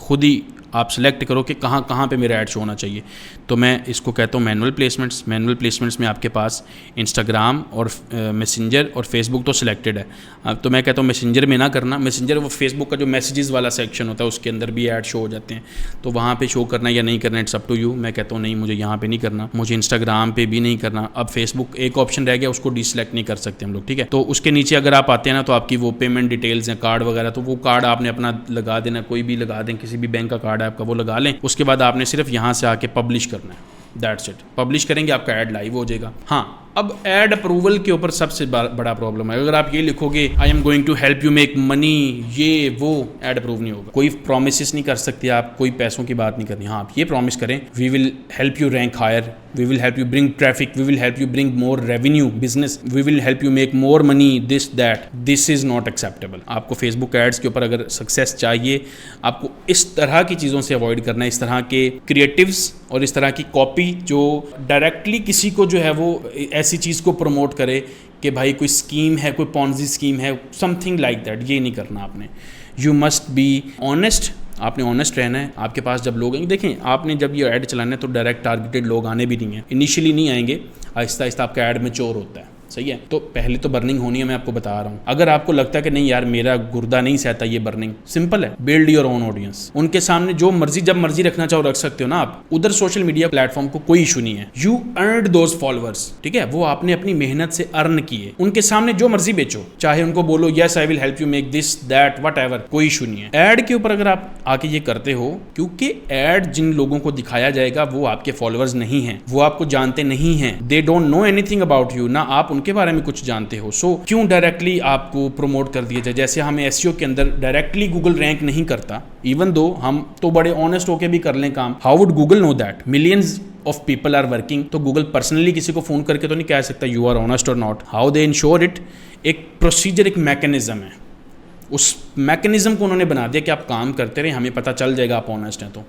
खुद ही आप सेलेक्ट करो कि कहाँ कहाँ पे मेरा ऐड शो होना चाहिए। तो मैं इसको कहता हूँ मैनुअल प्लेसमेंट्स। मैनुअल प्लेसमेंट्स में आपके पास इंस्टाग्राम और मैसेंजर और फेसबुक तो सिलेक्टेड है। तो मैं कहता हूँ मैसेंजर में ना करना। मैसेंजर वो फेसबुक का जो मैसेजेस वाला सेक्शन होता है उसके अंदर भी ऐड शो हो जाते हैं, तो वहाँ पे शो करना या नहीं करना इट्स अप टू यू। मैं कहता हूँ नहीं, मुझे यहाँ पे नहीं करना, मुझे इंस्टाग्राम पे भी नहीं करना। अब फेसबुक एक ऑप्शन रह गया, उसको डिसलेक्ट नहीं कर सकते हम लोग, ठीक है। तो उसके नीचे अगर आप आते हैं ना तो आपकी वो पेमेंट डिटेल्स हैं, कार्ड वगैरह, तो वो कार्ड आपने अपना लगा देना, कोई भी लगा दें, किसी भी बैंक का कार्ड है आपका वो लगा लें। उसके बाद आपने सिर्फ यहाँ से आके पब्लिश करना है, दैट्स इट। पब्लिश करेंगे आपका ऐड लाइव हो जाएगा। हाँ, अब ऐड अप्रूवल के ऊपर सबसे बड़ा प्रॉब्लम है। अगर आप ये लिखोगे I am going to help you make money, ये वो, ऐड अप्रूव नहीं होगा। कोई प्रॉमिसेस नहीं कर सकते आप, कोई पैसों की बात नहीं करनी। हाँ, आप ये प्रॉमिस करें we will help you rank higher, we will help you bring traffic, we will help you bring more revenue business, we will help you make more money, this that. This is not acceptable. आपको Facebook ads के ऊपर अगर success चाहिए, आपको इस तरह की चीज़ों से अवॉइड करना है, इस तरह के क्रिएटिव्स और इस तरह की कॉपी जो डायरेक्टली किसी को जो है वो ऐसी चीज़ को प्रमोट करे कि भाई कोई स्कीम है, कोई पॉन्जी स्कीम है, समथिंग लाइक दैट। ये नहीं करना आपने। यू मस्ट बी ऑनेस्ट, आपने ऑनेस्ट रहना है। आपके पास जब लोग आएंगे, देखें आपने जब ये ऐड चलाना है तो डायरेक्ट टारगेटेड लोग आने भी नहीं है, इनिशियली नहीं आएंगे, आहिस्ता आहिस्ता आपका ऐड मैच्योर होता है, सही है। तो पहले तो बर्निंग होनी है, मैं आपको बता रहा हूँ। अगर आपको लगता है कि नहीं यार मेरा गुर्दा नहीं सहता ये बर्निंग, सिंपल है, बिल्ड योर ओन ऑडियंस। उनके सामने जो मर्जी जब मर्जी रखना चाहो रख सकते हो ना आप। उधर सोशल मीडिया प्लेटफॉर्म को कोई इशू नहीं है। यू अर्नड दोज फॉलोअर्स, ठीक है, वो आपने अपनी मेहनत से अर्न किए। उनके सामने जो मर्जी बेचो, चाहे उनको बोलो yes I will help you make this that what ever, कोई इशू नहीं है। ऐड के ऊपर अगर आप आके ये करते हो, क्योंकि ऐड जिन लोगों को दिखाया जाएगा वो आपके फॉलोअर्स नहीं है, वो आपको जानते नहीं है, they don't know anything about you, ना आप उनके बारे में कुछ जानते हो। सो क्यों डायरेक्टली आपको प्रमोट कर दिया जाए। जैसे हमें एसईओ के अंदर डायरेक्टली गूगल रैंक नहीं करता, इवन दो हम तो बड़े ऑनेस्ट होके भी कर लें काम, how would Google know that millions of people are working. तो गूगल पर्सनली किसी को फोन करके तो नहीं कह सकता यू आर ऑनेस्ट और not. How they ensure it, एक प्रोसीजर, एक मैकेनिज्म है, उस मैकेनिज्म को उन्होंने बना दिया कि आप काम करते रहे, हमें पता चल जाएगा आप ऑनेस्ट हैं, तो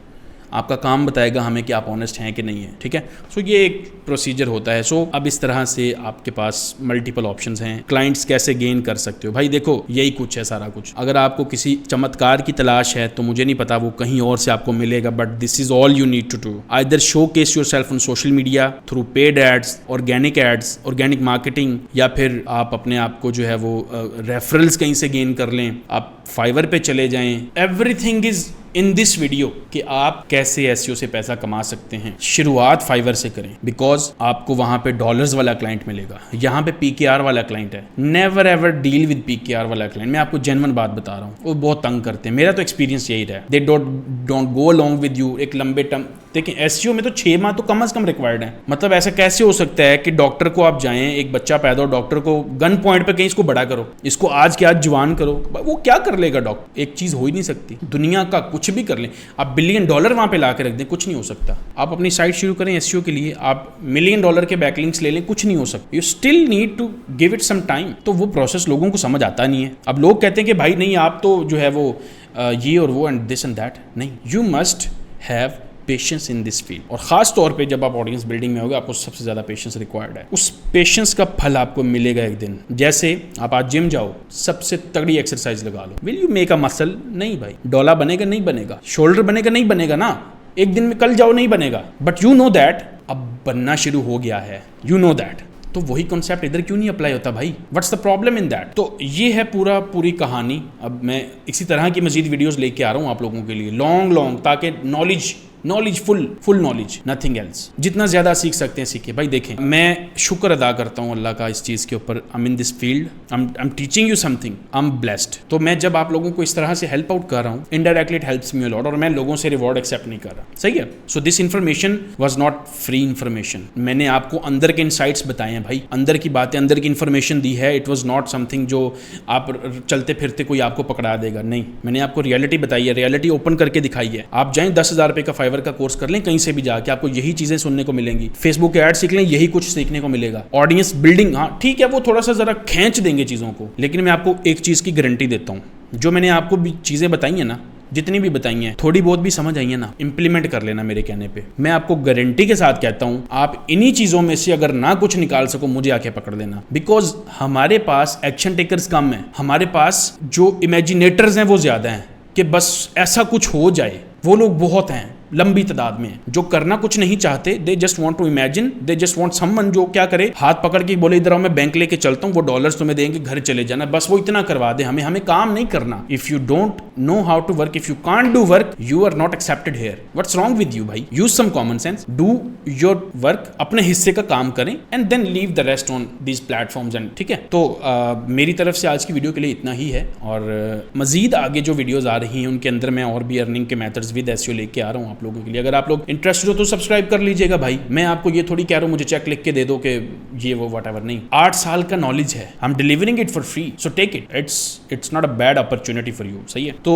आपका काम बताएगा हमें कि आप ऑनेस्ट हैं कि नहीं है, ठीक है। सो ये एक प्रोसीजर होता है। सो अब इस तरह से आपके पास मल्टीपल ऑप्शंस हैं। क्लाइंट्स कैसे गेन कर सकते हो, भाई देखो यही कुछ है सारा कुछ। अगर आपको किसी चमत्कार की तलाश है तो मुझे नहीं पता वो कहीं और से आपको मिलेगा, but this is all you need to do. Either showcase yourself on social media through paid ads, organic ads, organic marketing, या फिर आप अपने आप को जो है वो रेफरल्स कहीं से गेन कर लें, आप फाइवर पे चले जाएं। Everything is in this video कि आप कैसे एसईओ से पैसा कमा सकते हैं। शुरुआत फाइवर से करें, बिकॉज आपको वहां पे डॉलर्स वाला क्लाइंट मिलेगा, यहाँ पे पीकेआर वाला क्लाइंट है। Never ever deal with PKR वाला क्लाइंट। मैं आपको जेन्युइन बात बता रहा हूँ, वो बहुत तंग करते हैं। मेरा तो एक्सपीरियंस यही रहा है, they don't go along with you एक लंबे टर्म। देखिए एसईओ में तो 6 माह तो कम से कम रिक्वायर्ड है। मतलब ऐसा कैसे हो सकता है कि डॉक्टर को आप जाएं, एक बच्चा पैदा हो, डॉक्टर को गन पॉइंट पे कहीं इसको बड़ा करो, इसको आज के आज जवान करो, वो क्या कर लेगा डॉक्टर। एक चीज हो ही नहीं सकती, दुनिया का कुछ भी कर लें आप, $1 बिलियन वहां पे ला के रख दें, कुछ नहीं हो सकता। आप अपनी साइट शुरू करें एसईओ के लिए, आप $1 मिलियन के बैकलिंक्स ले लें, कुछ नहीं हो सकता। You still need to give it some time. तो वो प्रोसेस लोगों को समझ आता नहीं है। अब लोग कहते हैं कि भाई नहीं आप तो जो है वो ये और वो एंड दिस एंड दैट, नहीं, you must have patience in this field. और खास तौर पे जब आप ऑडियंस बिल्डिंग में होगे आपको सबसे ज़्यादा पेशेंस रिक्वायर्ड है। उस पेशेंस का फल आपको मिलेगा एक दिन। जैसे आप आज जिम जाओ, सबसे तगड़ी एक्सरसाइज लगा लो, will you make a muscle? नहीं भाई। डोला बनेगा? नहीं बनेगा। शोल्डर बनेगा? नहीं बनेगा ना। एक दिन में कल जाओ नहीं बनेगा, बट यू नो दैट अब बनना शुरू हो गया है, यू नो दैट। तो वही कॉन्सेप्ट इधर क्यों नहीं अप्लाई होता भाई? What's the problem in that? तो ये है पूरी कहानी। अब मैं इसी तरह की मजीद वीडियोस लेके आ रहा हूँ आप लोगों के लिए, लॉन्ग, ताकि knowledge full knowledge, nothing else. जितना ज्यादा सीख सकते हैं सीखिए। भाई देखें, मैं शुक्र अदा करता हूँ अल्लाह का इस चीज़ के ऊपर। I am in this field, I am teaching you something, I am blessed. तो मैं जब आप लोगों को इस तरह से हेल्प आउट कर रहा हूँ, indirectly it helps me a lot, और मैं लोगों से रिवॉर्ड एक्सेप्ट नहीं कर रहा, सही है। So this information was not free information. मैंने आपको अंदर के इनसाइट्स बताए हैं भाई, अंदर की बातें, अंदर की इन्फॉर्मेशन दी है। इट वॉज नॉट समथिंग जो आप चलते फिरते कोई आपको पकड़ा देगा, नहीं। मैंने आपको रियलिटी बताई है, रियलिटी ओपन करके दिखाई है। आप जाएं 10,000 रुपये का फाइवर का कोर्स कर लें, कहीं से भी जाके आपको यही चीजें सुनने को मिलेंगी। फेसबुक ऐड सीख लें, यही कुछ सीखने को मिलेगा। ऑडियंस बिल्डिंग, हाँ ठीक है, वो थोड़ा सा जरा खींच देंगे चीजों को, लेकिन मैं आपको एक चीज की गारंटी देता हूं, जो मैंने आपको भी चीजें बताई है ना, जितनी भी बताई हैं, थोड़ी बहुत भी समझ आई है ना, इंप्लीमेंट कर लेना मेरे कहने पे। मैं आपको गारंटी के साथ कहता हूं, आप इन्हीं चीजों में से अगर ना कुछ निकाल सको, मुझे आके पकड़ लेना। बिकॉज हमारे पास एक्शन टेकर्स कम है, हमारे पास जो इमेजिनेटर्स हैं वो ज्यादा हैं, कि बस ऐसा कुछ हो जाए, वो लोग बहुत हैं, लंबी तादाद में, जो करना कुछ नहीं चाहते। They just want to imagine, they just want someone जो क्या करे, हाथ पकड़ के बोले इधर आओ मैं बैंक लेके चलता हूँ, वो डॉलर्स तुम्हें देंगे, घर चले जाना, बस वो इतना करवा दे, हमें काम नहीं करना। If you don't know how to work, if you can't do work, you are not accepted here. What's wrong with you भाई? Use some common sense, do your work, अपने हिस्से का काम करें and then leave the rest on these platforms and ठीक है। तो मेरी तरफ से आज की वीडियो के लिए इतना ही है, और मजीद आगे जो वीडियोज आ रही हैं उनके अंदर मैं और भी अर्निंग के मेथड्स विद एसईओ लेके आ रहा हूँ आप लोगों के लिए। अगर आप लोग इंटरेस्टेड हो तो सब्सक्राइब कर लीजिएगा भाई। मैं आपको ये थोड़ी कह रहा हूँ मुझे चेक लिख के दे दो कि ये वो व्हाटएवर, नहीं। 8 साल का नॉलेज है, I am delivering it for free, so take it, it's not a bad opportunity for you. सही है। तो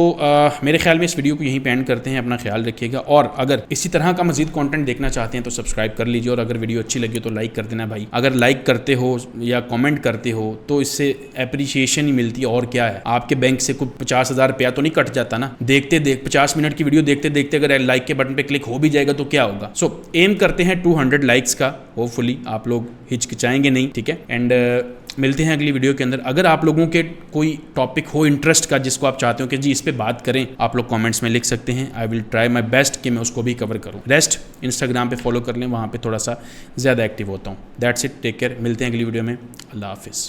मेरे ख्याल में इस वीडियो को यहीं पे एंड करते हैं। अपना ख्याल रखिएगा, और अगर इसी तरह का मजीद कंटेंट देखना चाहते हैं तो सब्सक्राइब कर लीजिए, और अगर वीडियो अच्छी लगी तो लाइक कर देना भाई। अगर लाइक करते हो या कमेंट करते हो तो इससे एप्रिसिएशन ही मिलती है, और क्या है। आपके बैंक से कुछ 50,000 रुपया तो नहीं कट जाता ना। 50 मिनट की वीडियो देखते देखते अगर लाइक के बटन पे क्लिक हो भी जाएगा तो क्या होगा। सो एम करते हैं 200 लाइक्स का, होपफुली आप लोग हिचकिचाएंगे नहीं, ठीक है। एंड मिलते हैं अगली वीडियो के अंदर। अगर आप लोगों के कोई टॉपिक हो इंटरेस्ट का जिसको आप चाहते हो कि जी इस पे बात करें, आप लोग कमेंट्स में लिख सकते हैं। I will try my best कि मैं उसको भी कवर करूं। रेस्ट इंस्टाग्राम पे फॉलो कर लें, वहाँ पे थोड़ा सा ज़्यादा एक्टिव होता हूँ। दैट्स इट, टेक केयर, मिलते हैं अगली वीडियो में। अल्लाह हाफिज़।